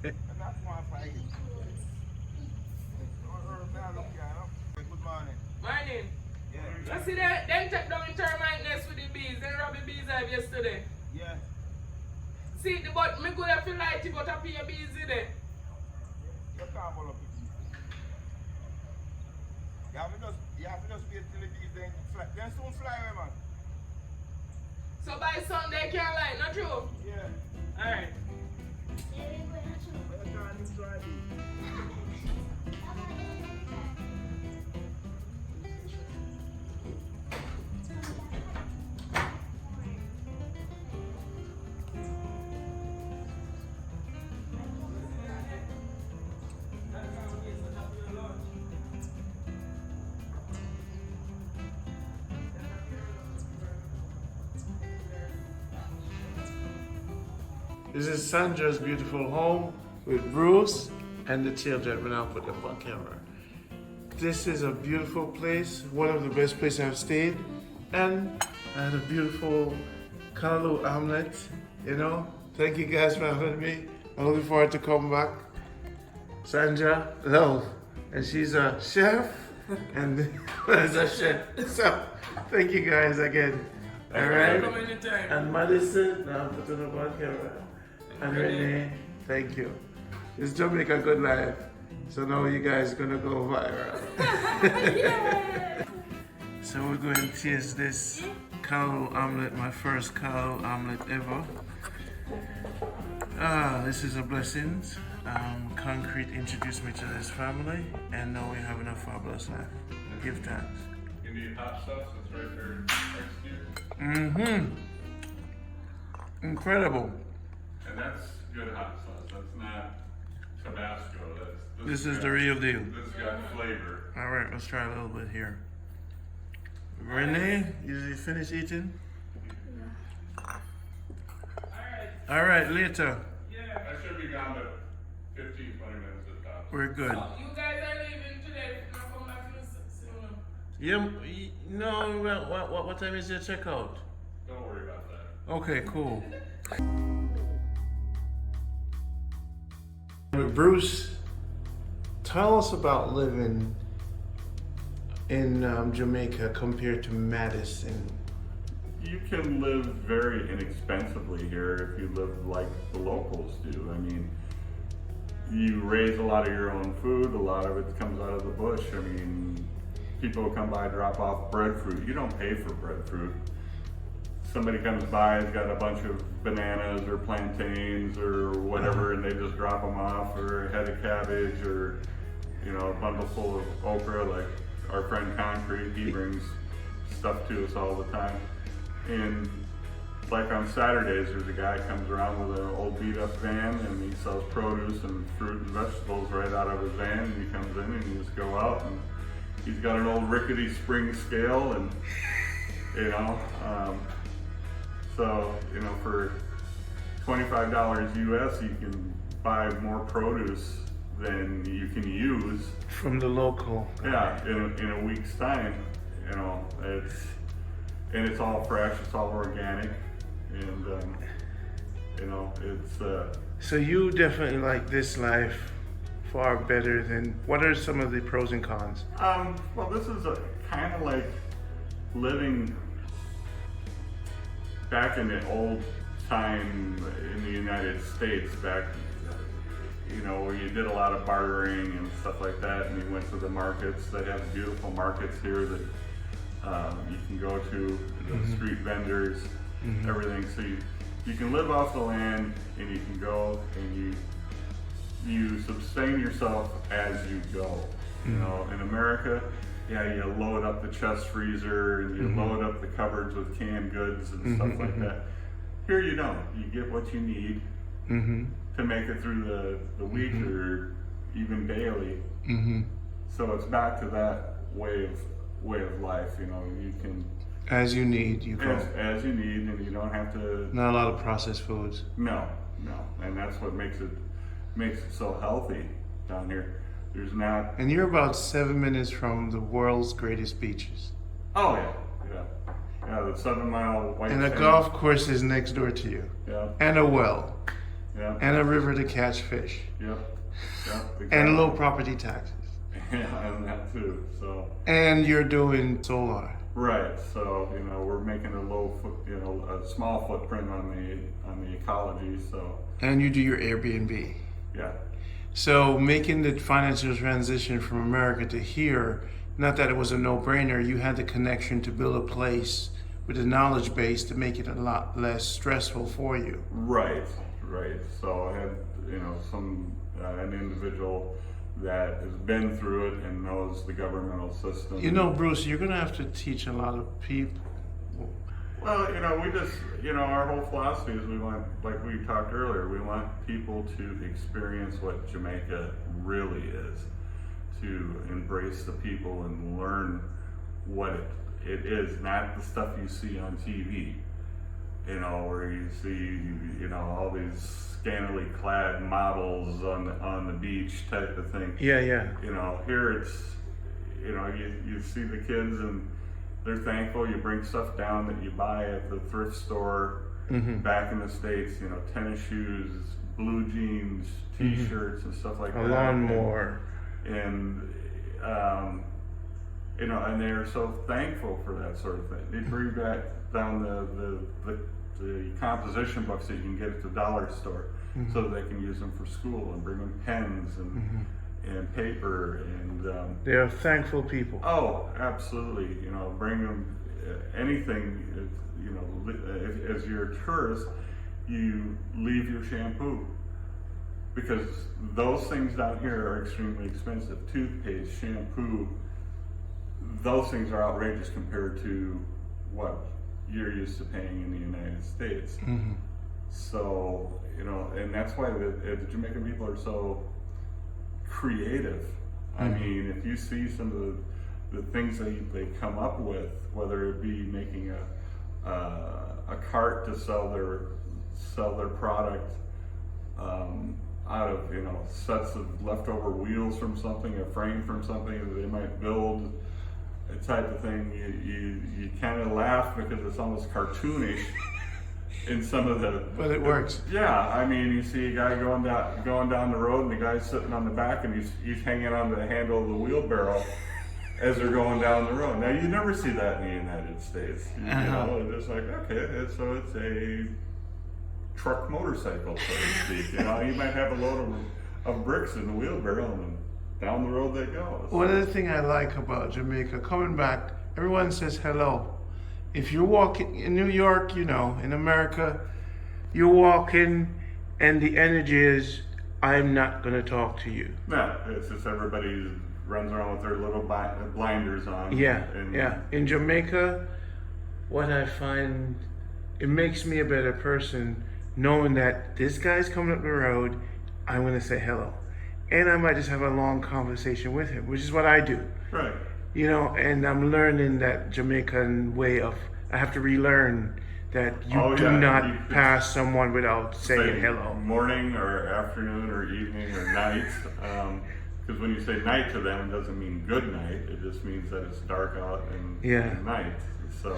And that's one for you. Good morning. Morning. Yeah. You see that? Them take down the termite nest with the bees. Then rob the bees have yesterday. Yeah. See, but me good have to light it, but I pay your bees in it. You can't follow people. You have to just wait till the bees then fly. Then soon fly away, man. So by Sunday can't light, not true? Yeah. Alright. But you can't destroy bees. This is Sandra's beautiful home with Bruce and the children when I put them on camera. This is a beautiful place, one of the best places I've stayed, and I had a beautiful callaloo omelet, you know. Thank you guys for having me. I'm looking forward to coming back. Sandra, love, and she's a chef, and is a chef. So, thank you guys again. All right. Come anytime. And Madison, now I'm putting up on camera. And Renee, thank you. It's Jamaica Good Life. So now you guys are gonna go viral. So we're going to taste this callaloo omelet, my first callaloo omelet ever. This is a blessing. Concrete introduced me to this family, and now we're having a fabulous life. Give thanks. You need hot sauce, it's right there next to you. Incredible. And that's good hot sauce, that's not Tabasco, This is the real deal. This got flavor. All right, let's try a little bit here. Renee, you finished eating? All right, later. I should be gone to 15, 20 minutes at tops. We're good. You guys are leaving today. Now come back soon. Yeah, no, what time is your checkout? Don't worry about that. Okay, cool. Bruce, tell us about living in Jamaica compared to Madison. You can live very inexpensively here if you live like the locals do. I mean, you raise a lot of your own food, a lot of it comes out of the bush. I mean, people come by, drop off breadfruit. You don't pay for breadfruit. Somebody comes by, has got a bunch of bananas or plantains or whatever, and they just drop them off, or a head of cabbage, or, you know, a bundle full of okra, like our friend Concrete, he brings stuff to us all the time. And like on Saturdays, there's a guy comes around with an old beat up van, and he sells produce and fruit and vegetables right out of his van, and he comes in and you just go out, and he's got an old rickety spring scale, and you know, so, you know, for $25 US, you can buy more produce than you can use. From the local. Yeah, in a week's time, you know, it's all fresh, it's all organic, and, you know, it's... So you definitely like this life far better than, what are some of the pros and cons? Well, this is kind of like living back in the old time in the United States, back, you know, where you did a lot of bartering and stuff like that, and you went to the markets. They have beautiful markets here that you can go to, the street vendors, everything. So you can live off the land, and you can go and you sustain yourself as you go. You know, in America, yeah, you load up the chest freezer and you load up the cupboards with canned goods and stuff like that. Here you don't. You get what you need to make it through the week or even daily. So it's back to that way of life. You know, you can As you need, you go. as you need, and you don't have to. Not a lot of processed foods. No, and that's what makes it so healthy down here. There's not. And you're about 7 minutes from the world's greatest beaches. Oh yeah, the 7 Mile White. And a Sand. golf course is next door to you. Yeah. And a well. Yeah. And a river to catch fish. Yep. And low property taxes. Yeah, and that too. So. And you're doing solar. Right. So you know we're making a small footprint on the ecology. So. And you do your Airbnb. Yeah. So making the financial transition from America to here, not that it was a no-brainer, you had the connection to build a place with a knowledge base to make it a lot less stressful for you. Right. So I had, an individual that has been through it and knows the governmental system. You know, Bruce, you're going to have to teach a lot of people. Well, we just, our whole philosophy is we want, like we talked earlier, we want people to experience what Jamaica really is, to embrace the people and learn what it is, not the stuff you see on TV. you know, where you see, you know, all these scantily clad models on the beach type of thing. Yeah, yeah. You know, here it's, you know, you see the kids and they're thankful. You bring stuff down that you buy at the thrift store back in the States, you know, tennis shoes, blue jeans, t-shirts and stuff like A that. lawnmower. And you know, and they're so thankful for that sort of thing. They bring back down the composition books that you can get at the dollar store, so that they can use them for school, and bring them pens and paper and. They are thankful people. Oh, absolutely. You know, bring them anything. You know, as you're a tourist, you leave your shampoo, because those things down here are extremely expensive. Toothpaste, shampoo, those things are outrageous compared to what you're used to paying in the United States. So, you know, and that's why the Jamaican people are so creative. I mean, if you see some of the things they come up with, whether it be making a cart to sell their product out of, you know, sets of leftover wheels from something, a frame from something that they might build, a type of thing, you kind of laugh because it's almost cartoonish in some of the. But it works. Yeah, I mean, you see a guy going down the road, and the guy's sitting on the back, and he's hanging on to the handle of the wheelbarrow as they're going down the road. Now, you never see that in the United States. You know, it's like, okay, so it's a truck motorcycle, so to speak. You know, you might have a load of bricks in the wheelbarrow, and down the road they go. So, One of the things I like about Jamaica, coming back, everyone says hello. If you're walking in New York, you know, in America, you're walking and the energy is, I'm not going to talk to you. no, it's just everybody runs around with their little blinders on. Yeah, and, yeah. In Jamaica, what I find, it makes me a better person knowing that this guy's coming up the road, I'm going to say hello. And I might just have a long conversation with him, which is what I do. Right. You know, and I'm learning that Jamaican way of, I have to relearn that you do not pass someone without saying Say hello. morning or afternoon or evening or night. Because when you say night to them, it doesn't mean good night. It just means that it's dark out and night. So,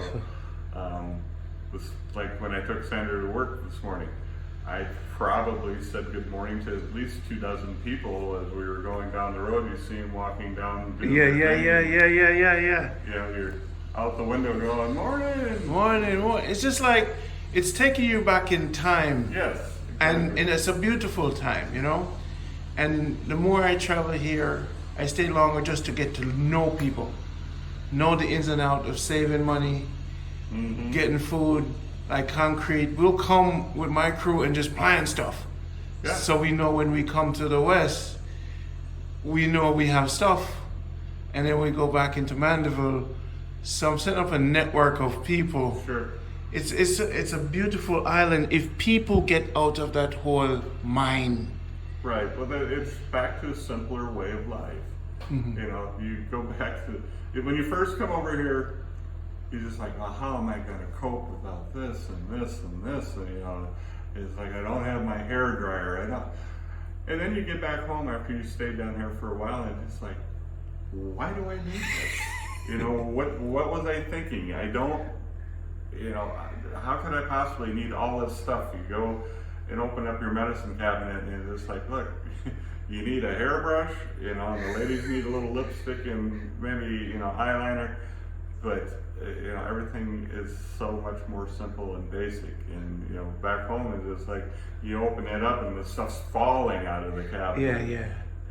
was like when I took Sandra to work this morning, I probably said good morning to at least 24 people as we were going down the road. You see them walking down. Yeah. You know, you're out the window going, morning. Morning. It's just like, it's taking you back in time. Yes. And it's a beautiful time, you know? And the more I travel here, I stay longer just to get to know people. Know the ins and outs of saving money, getting food, like concrete. We'll come with my crew and just plan stuff. Yeah. So we know when we come to the West, we know we have stuff. And then we go back into Mandeville. So I'm setting up a network of people. Sure. It's a beautiful island if people get out of that whole mind. Right. Well, it's back to a simpler way of life. You know, you go back to when you first come over here. You're just like, well, how am I going to cope without this and this and this? And, you know, it's like, I don't have my hair dryer. I don't. And then you get back home after you stayed down here for a while, and it's like, why do I need this? You know, what was I thinking? I don't, you know, how could I possibly need all this stuff? You go and open up your medicine cabinet, and it's like, look, you need a hairbrush, you know, and the ladies need a little lipstick and maybe, you know, eyeliner, but you know, everything is so much more simple and basic. And you know, back home it's just like you open it up and the stuff's falling out of the cabinet. Yeah.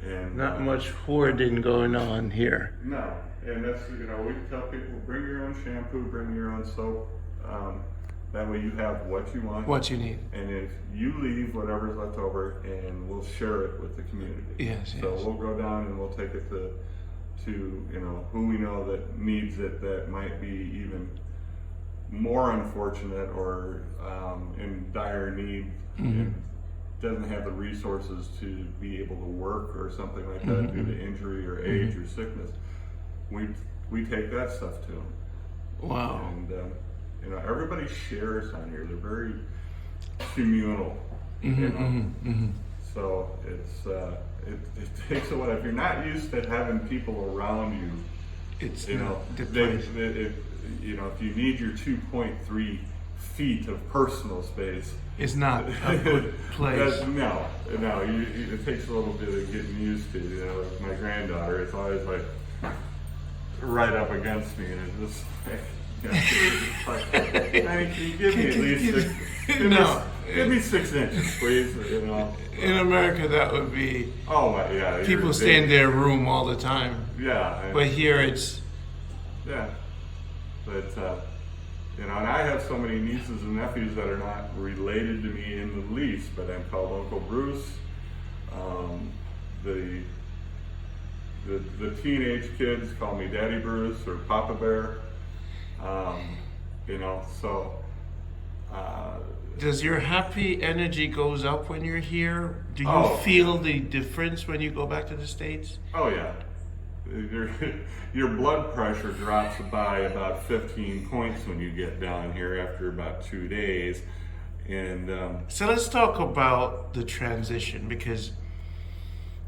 And Not much hoarding going on here. no, and that's, you know, we tell people, bring your own shampoo, bring your own soap. That way you have what you want. What you need. And if you leave whatever's left over, and we'll share it with the community. Yes. So we'll go down and we'll take it to you know, who we know that needs it, that might be even more unfortunate or in dire need, and doesn't have the resources to be able to work or something like that due to injury or age or sickness. We take that stuff to them. Wow. And you know, everybody shares on here. They're very communal, you know. So it's it takes a while. If you're not used to having people around you, It's you know, you know, if you need your 2.3 feet of personal space, it's not a good place. no, it takes a little bit of getting used to. You know, with my granddaughter, it's always like right up against me, and it's just like, you know, it's like, I mean, can you give me at least give me 6 inches, please? You know. In America, that would be Oh yeah. people stay in their room all the time. Yeah. But here it's Yeah, but you know, and I have so many nieces and nephews that are not related to me in the least, but I'm called Uncle Bruce. The teenage kids call me Daddy Bruce or Papa Bear. You know, so. does your happy energy goes up when you're here? Do you Oh. feel the difference when you go back to the States? Oh yeah, your blood pressure drops by about 15 points when you get down here after about 2 days, and So let's talk about the transition, because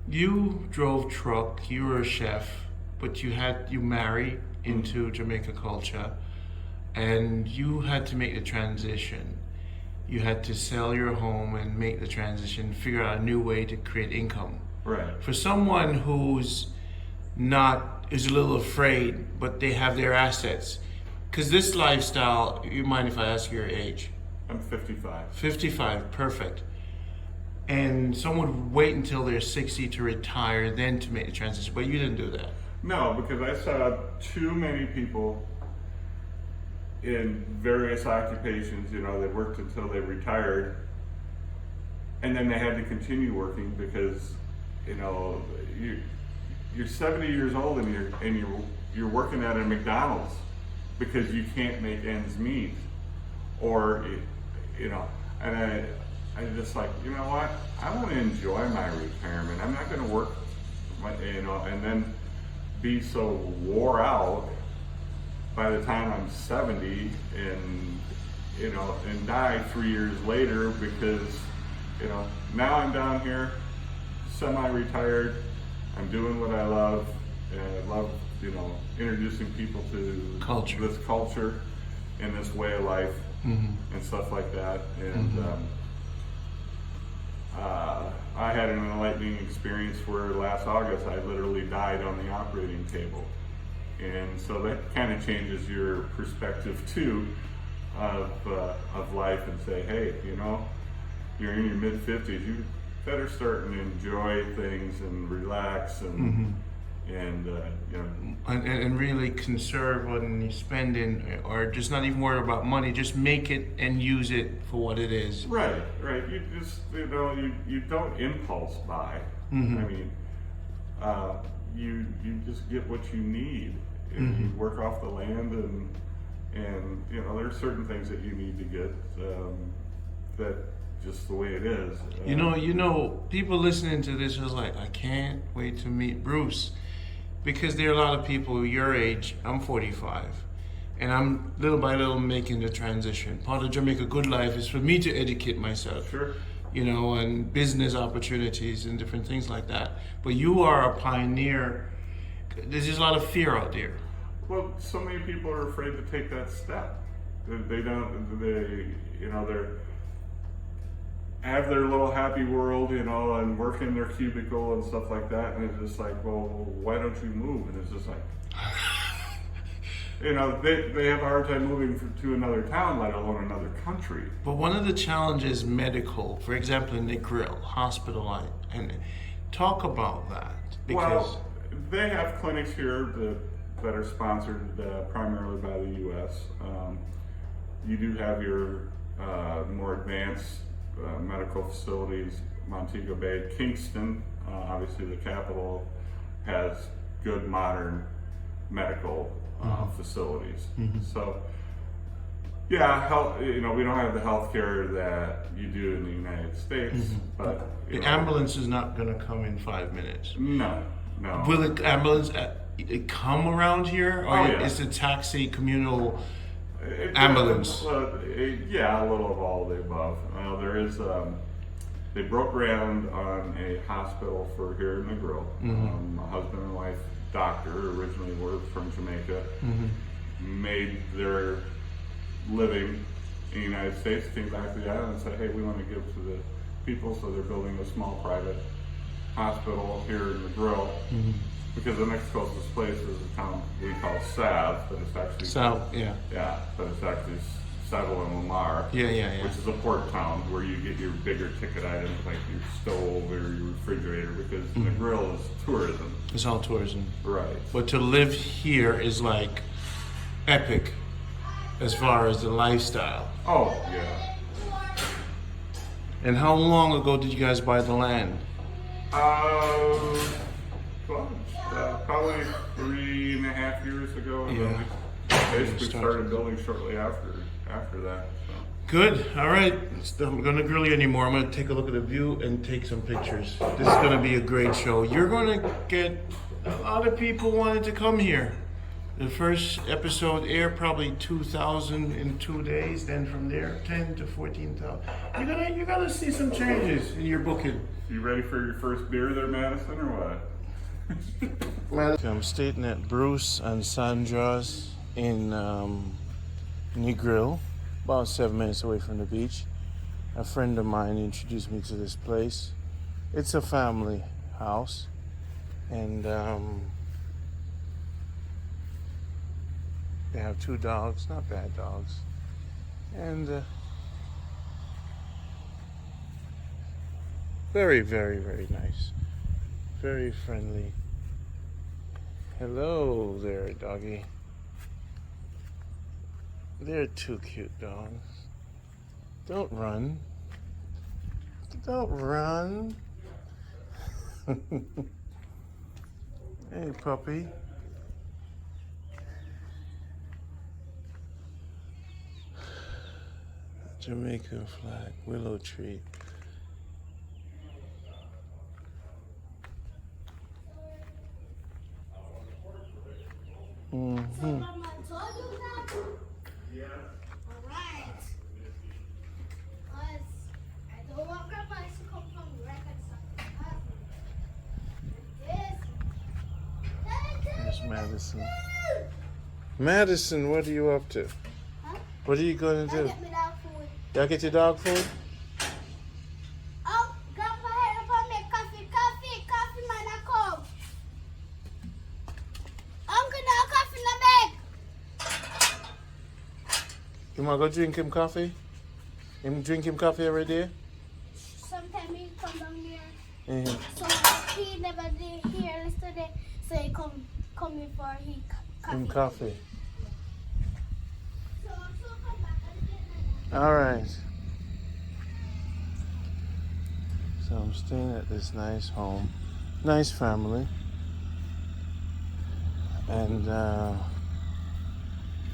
you drove truck, you were a chef, but you married into Jamaica culture, and you had to make the transition. You had to sell your home and make the transition, figure out a new way to create income. right. For someone who's is a little afraid, but they have their assets, because this lifestyle, you mind if I ask your age? I'm 55. 55, perfect. And someone would wait until they're 60 to retire, then to make the transition, but you didn't do that. No, because I saw too many people in various occupations, you know, they worked until they retired, and then they had to continue working because, you know, you're 70 years old and you're working at a McDonald's because you can't make ends meet, or you know, and I just like, you know what, I want to enjoy my retirement. I'm not going to work, you know, and then be so wore out by the time I'm 70 and, you know, and die 3 years later because, you know, now I'm down here, semi-retired, I'm doing what I love, and I love, you know, introducing people to this culture and this way of life and stuff like that. And I had an enlightening experience where last August I literally died on the operating table. And so that kind of changes your perspective too of life, and say, hey, you know, you're in your mid-50s, you better start and enjoy things and relax and you know, And really conserve when you spend or just not even worry about money, just make it and use it for what it is. right. You just, you know, you don't impulse buy. I mean, you just get what you need, and you work off the land, and you know, there's certain things that you need to get that just the way it is. You know, people listening to this is like, I can't wait to meet Bruce, because there are a lot of people your age. I'm 45, and I'm little by little making the transition. Part of Jamaica Good Life is for me to educate myself. Sure. You know, and business opportunities and different things like that. But you are a pioneer. There's just a lot of fear out there. Well, so many people are afraid to take that step. They you know, they're have their little happy world, you know, and work in their cubicle and stuff like that, and it's just like, well, why don't you move? And it's just like, you know, they have a hard time moving to another town, let alone another country. But one of the challenges, medical, for example, in the grill, hospitalized, and talk about that, because well, they have clinics here that are sponsored primarily by the U.S. You do have your more advanced medical facilities, Montego Bay, Kingston, obviously the capital, has good modern medical facilities. So, yeah, health, you know, we don't have the health care that you do in the United States, but the ambulance is not going to come in 5 minutes. No. Will the ambulance come around here, or Oh, yeah. is the taxi communal ambulance? Yeah, a little of all of the above. There is, they broke ground on a hospital for here in the Grill. A husband and wife doctor, originally were from Jamaica, made their living in the United States, came back to the island and said, hey, we want to give to the people, so they're building a small private hospital here in the Grill. Because the next closest place is a town we call Sav, but it's actually yeah, but it's actually Savile and Lamar, Yeah. which is a port town where you get your bigger ticket items like your stove or your refrigerator, because the Grill is tourism. It's all tourism. Right. But to live here is like epic as far as the lifestyle. Oh, yeah. And how long ago did you guys buy the land? Well, probably 3.5 years ago. And then we basically started building shortly after that. So. Good. All right. I'm going to grill you anymore. I'm going to take a look at the view and take some pictures. This is going to be a great show. You're going to get a lot of people wanting to come here. The first episode aired probably 2,000 in 2 days. Then from there, 10 to 14,000. You're gonna see some changes in your booking. You ready for your first beer there, Madison, or what? I'm staying at Bruce and Sandra's in Negril, about 7 minutes away from the beach. A friend of mine introduced me to this place. It's a family house, and they have 2 dogs, not bad dogs, and very, very, very nice, very friendly. Hello there, doggy. They're 2 cute dogs. Don't run. Don't run. Hey, puppy. Jamaican flag, willow tree. Mama told you that? Yeah. Alright. Because I don't want grandpa to come from the record something. There's Madison. Madison, what are you up to? Huh? What are you going to do? Get me that food. Y'all get your dog food? Oh, grandpa here for make coffee, man, I come. Uncle, now coffee in the bag. You want to go drink him coffee? Him drink him coffee every day? Sometimes he come down here. Mhm. So he never did here yesterday. So he come before he coffee. Him coffee. So come back and get my All right. So I'm staying at this nice home, nice family, and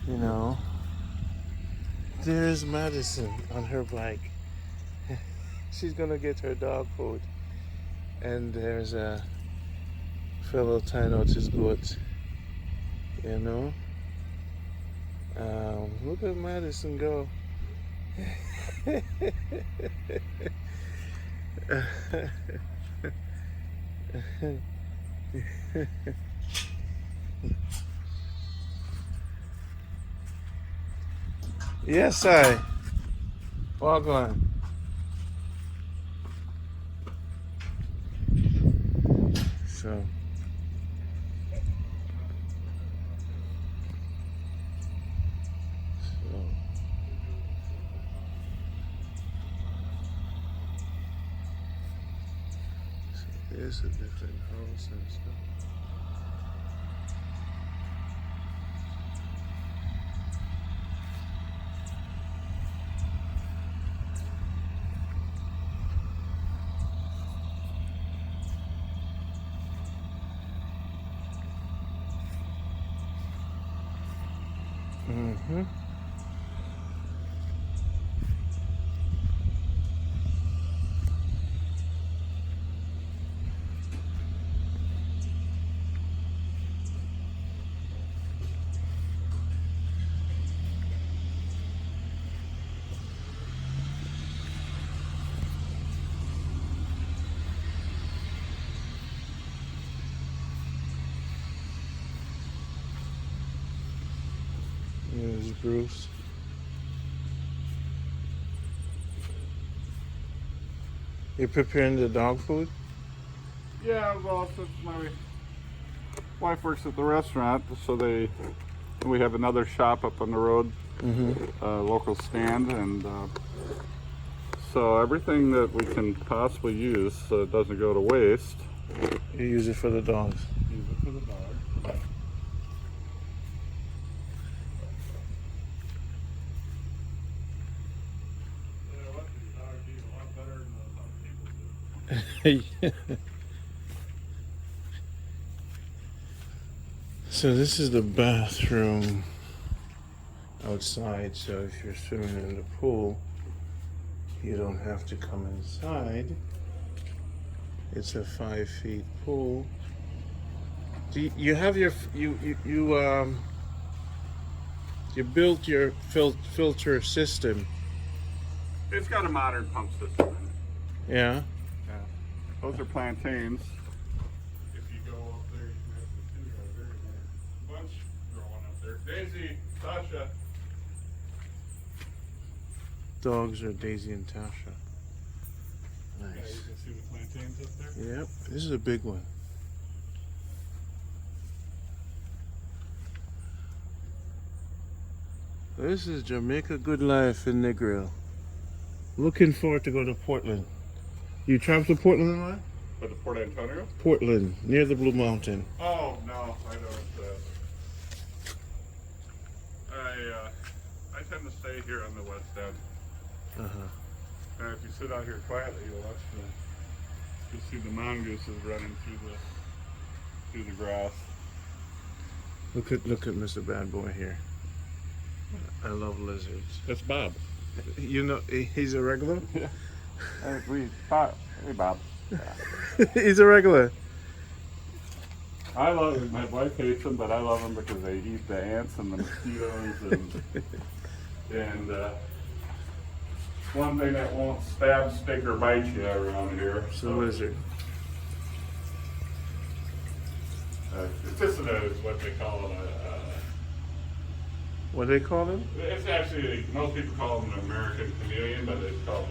you know, there's Madison on her bike. She's gonna get her dog food, and there's a fellow tying out his goat. You know, look at Madison go. Yes, I. Walk on. So. There's a different house and stuff. Mm-hmm. Bruce. You're preparing the dog food? Yeah, well, since my wife works at the restaurant, so we have another shop up on the road, local stand, and so everything that we can possibly use so it doesn't go to waste. You use it for the dogs. Use it for the dog. So this is the bathroom outside, so if you're swimming in the pool, you don't have to come inside. It's a 5 feet pool. Do you have your you built your filter system? It's got a modern pump system in it. Yeah. Yeah. Those are plantains. If you go up there, you can actually see there's a bunch growing up there. Daisy, Sasha. Dogs are Daisy and Tasha. Yeah, Nice. you can see the plantains up there. Yep. This is a big one. This is Jamaica Good Life in Negril. Looking forward to go to Portland. You travel to Portland a lot? But the Port Antonio? Portland, near the Blue Mountain. Oh no, I don't. I tend to stay here on the west end. And if you sit out here quietly, you'll see the mongooses running through the grass. Look at Mr. Bad Boy here. I love lizards. That's Bob. You know he's a regular? Yeah. Hey Bob. He's a regular. I love him. My wife hates them, but I love them because they eat the ants and the mosquitoes and one thing that won't stab, stick, or bite you around here. It's a lizard. It's just what they call it. What do they call him? It's actually, most people call them an American chameleon, but it's called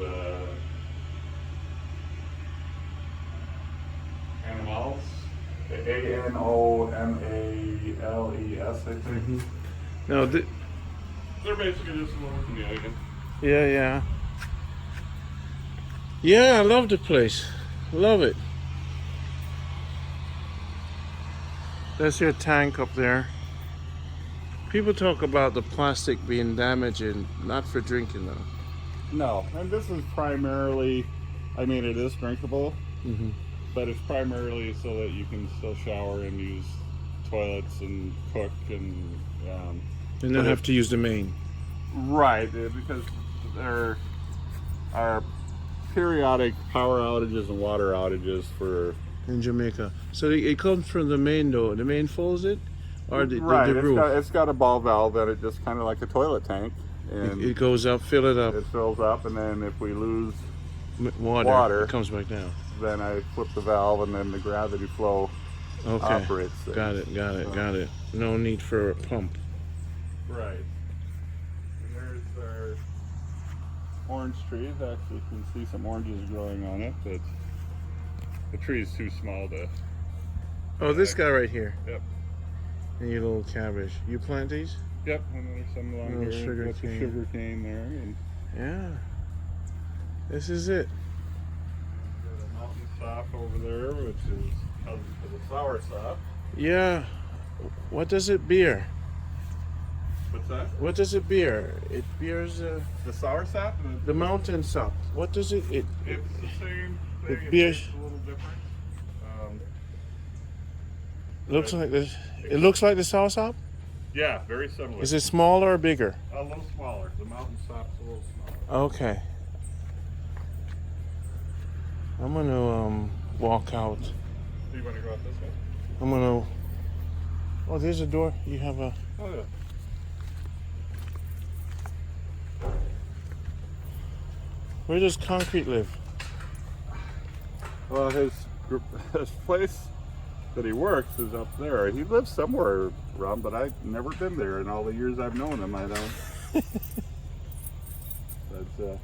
animals. Anomales, I think. No, They're basically just a little chameleon. yeah. Yeah, I love the place. Love it. That's your tank up there. People talk about the plastic being damaging, not for drinking though. No, and this is primarily, I mean, it is drinkable, but it's primarily so that you can still shower and use toilets and cook and. And not have to use the main. Right, because there are periodic power outages and water outages for. In Jamaica. So it comes from the main though. The main fills it? Or the roof? It's got a ball valve that it just kind of like a toilet tank. And It goes up, fill it up. it fills up, and then if we lose Water. It comes back down. then I flip the valve, and then the gravity flow Okay. operates it. Got it. No need for a pump. Right. And there's our orange trees. Actually, you can see some oranges growing on it, but the tree is too small to. Oh, this guy right here. Yep. And your little cabbage. You plant these? Yep. And there's some along Little here. sugar Got the cane. sugar cane there, and Yeah. This is it. got a mountain sop over there, which is cousin to the sour sop. Yeah. What does it bear? What's that? What does it bear? It bears The sour sop? the mountain sap. What does it? It's the same thing. It bears- It's a little different. Looks like this. It looks like the sour sap. Yeah, very similar. Is it smaller or bigger? A little smaller. The mountain sop's a little smaller. Okay. I'm gonna walk out. Do you want to go out this way? I'm gonna. Oh, there's a door. You have a. Oh yeah. Where does Concrete live? Well, his place that he works is up there. He lives somewhere around, but I've never been there in all the years I've known him. I don't. But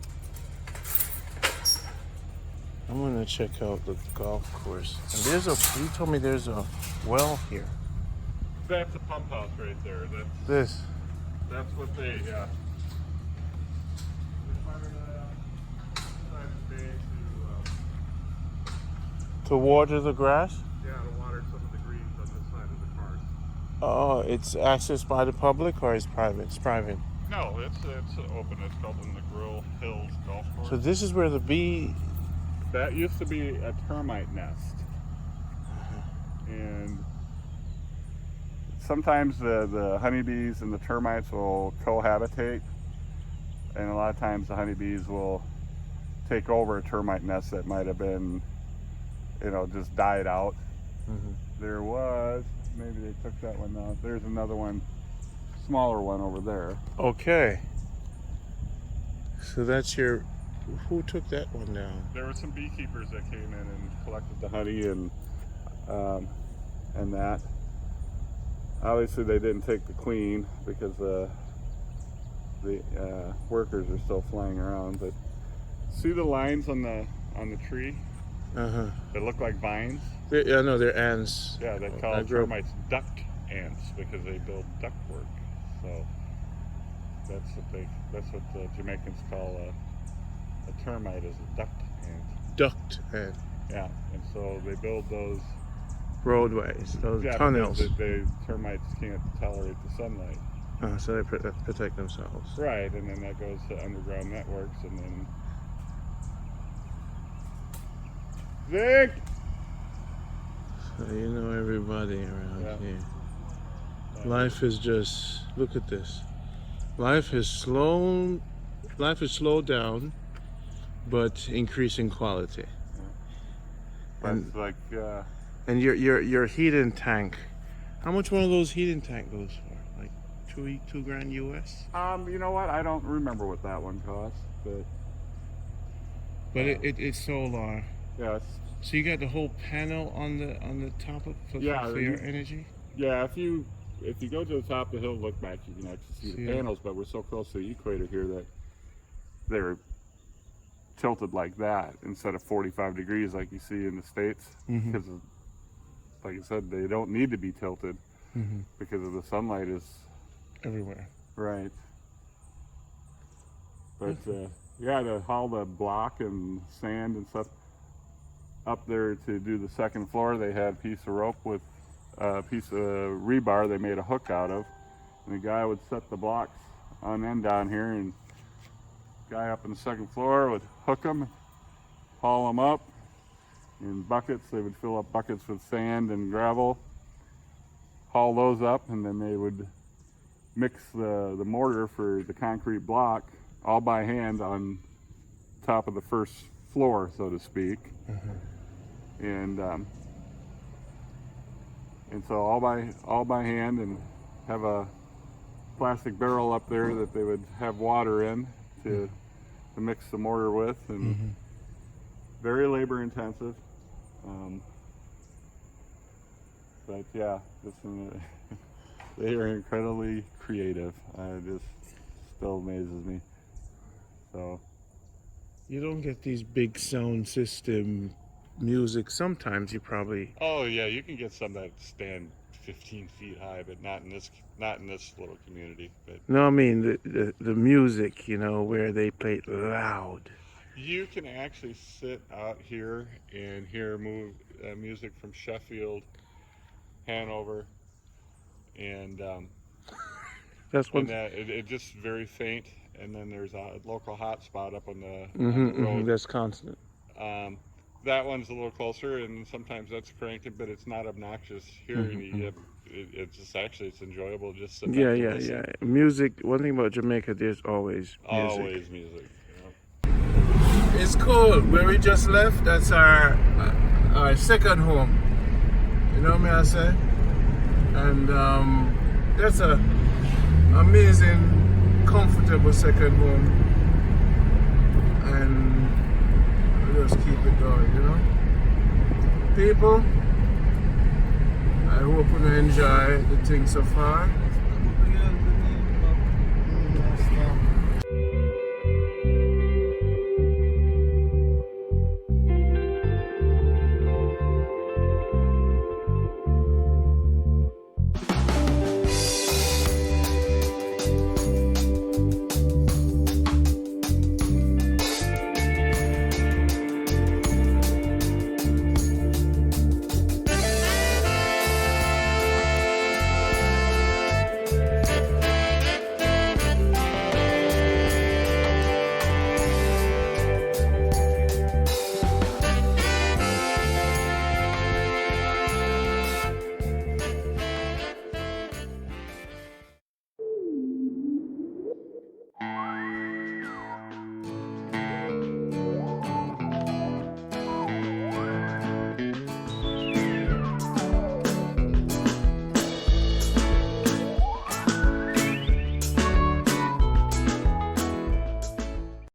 I'm gonna check out the golf course. And you told me there's a well here. that's a pump house right there. That's what they. They fired side of the bay To water the grass? to water some of the greens on this side of the cars. Oh, it's accessed by the public or it's private? It's private. No, it's open. It's called the McGrill Hills Golf Course. So this is where the bee. That used to be a termite nest, and sometimes the honeybees and the termites will cohabitate, and a lot of times the honeybees will take over a termite nest that might have been, just died out. Mm-hmm. There was, maybe they took that one out. There's another one, smaller one over there. Okay. So that's your. Who took that one down? There were some beekeepers that came in and collected the honey and that. Obviously, they didn't take the queen because the workers are still flying around. But see the lines on the tree? Uh-huh. They look like vines. Yeah, no, they're ants. Yeah, they call termites duct ants because they build ductwork. So that's what the Jamaicans call a termite, is a duct ant. Duct ant. Yeah, and so they build those Roadways, those tunnels. The termites can't tolerate the sunlight. So they protect themselves. Right, and then that goes to underground networks, and then Vic! So you know everybody around Yeah. here. Life is just, look at this. Life is slowed down, but increasing quality. That's like, And your heating tank, how much one of those heating tank goes for? Like $2 grand US? you know what? I don't remember what that one cost, but it's solar. yeah, So you got the whole panel on the top of for your energy? yeah. If you go to the top of the hill, look back, you can actually see the panels. But we're so close to the equator here that they're tilted like that instead of 45 degrees like you see in the States, because like I said, they don't need to be tilted because of the sunlight is Everywhere. right. But yeah, to haul the block and sand and stuff up there to do the second floor, they had a piece of rope with a piece of rebar they made a hook out of, and the guy would set the blocks on end down here, and the guy up in the second floor would hook them, haul them up in buckets. They would fill up buckets with sand and gravel, haul those up, and then they would mix the mortar for the concrete block all by hand on top of the first floor, so to speak. And so all by hand, and have a plastic barrel up there that they would have water in to mix the mortar with, and very labor intensive. But yeah, they are incredibly creative. It just still amazes me. So You don't get these big sound system music. Sometimes you probably. oh yeah, you can get some that stand 15 feet high, but not in this little community. But No, I mean the music, where they play it loud. you can actually sit out here and hear music from Sheffield, Hanover, and That's what. it just very faint. And then there's a local hotspot up on the road. That's constant. That one's a little closer, and sometimes that's cranked, but it's not obnoxious hearing. It's enjoyable just sit back and listen. Music. One thing about Jamaica, there's always music. Always music. It's cool. Where we just left, that's our second home. You know what I say? And that's a amazing, comfortable second home. And we'll just keep it going, People, hope you enjoy the thing so far.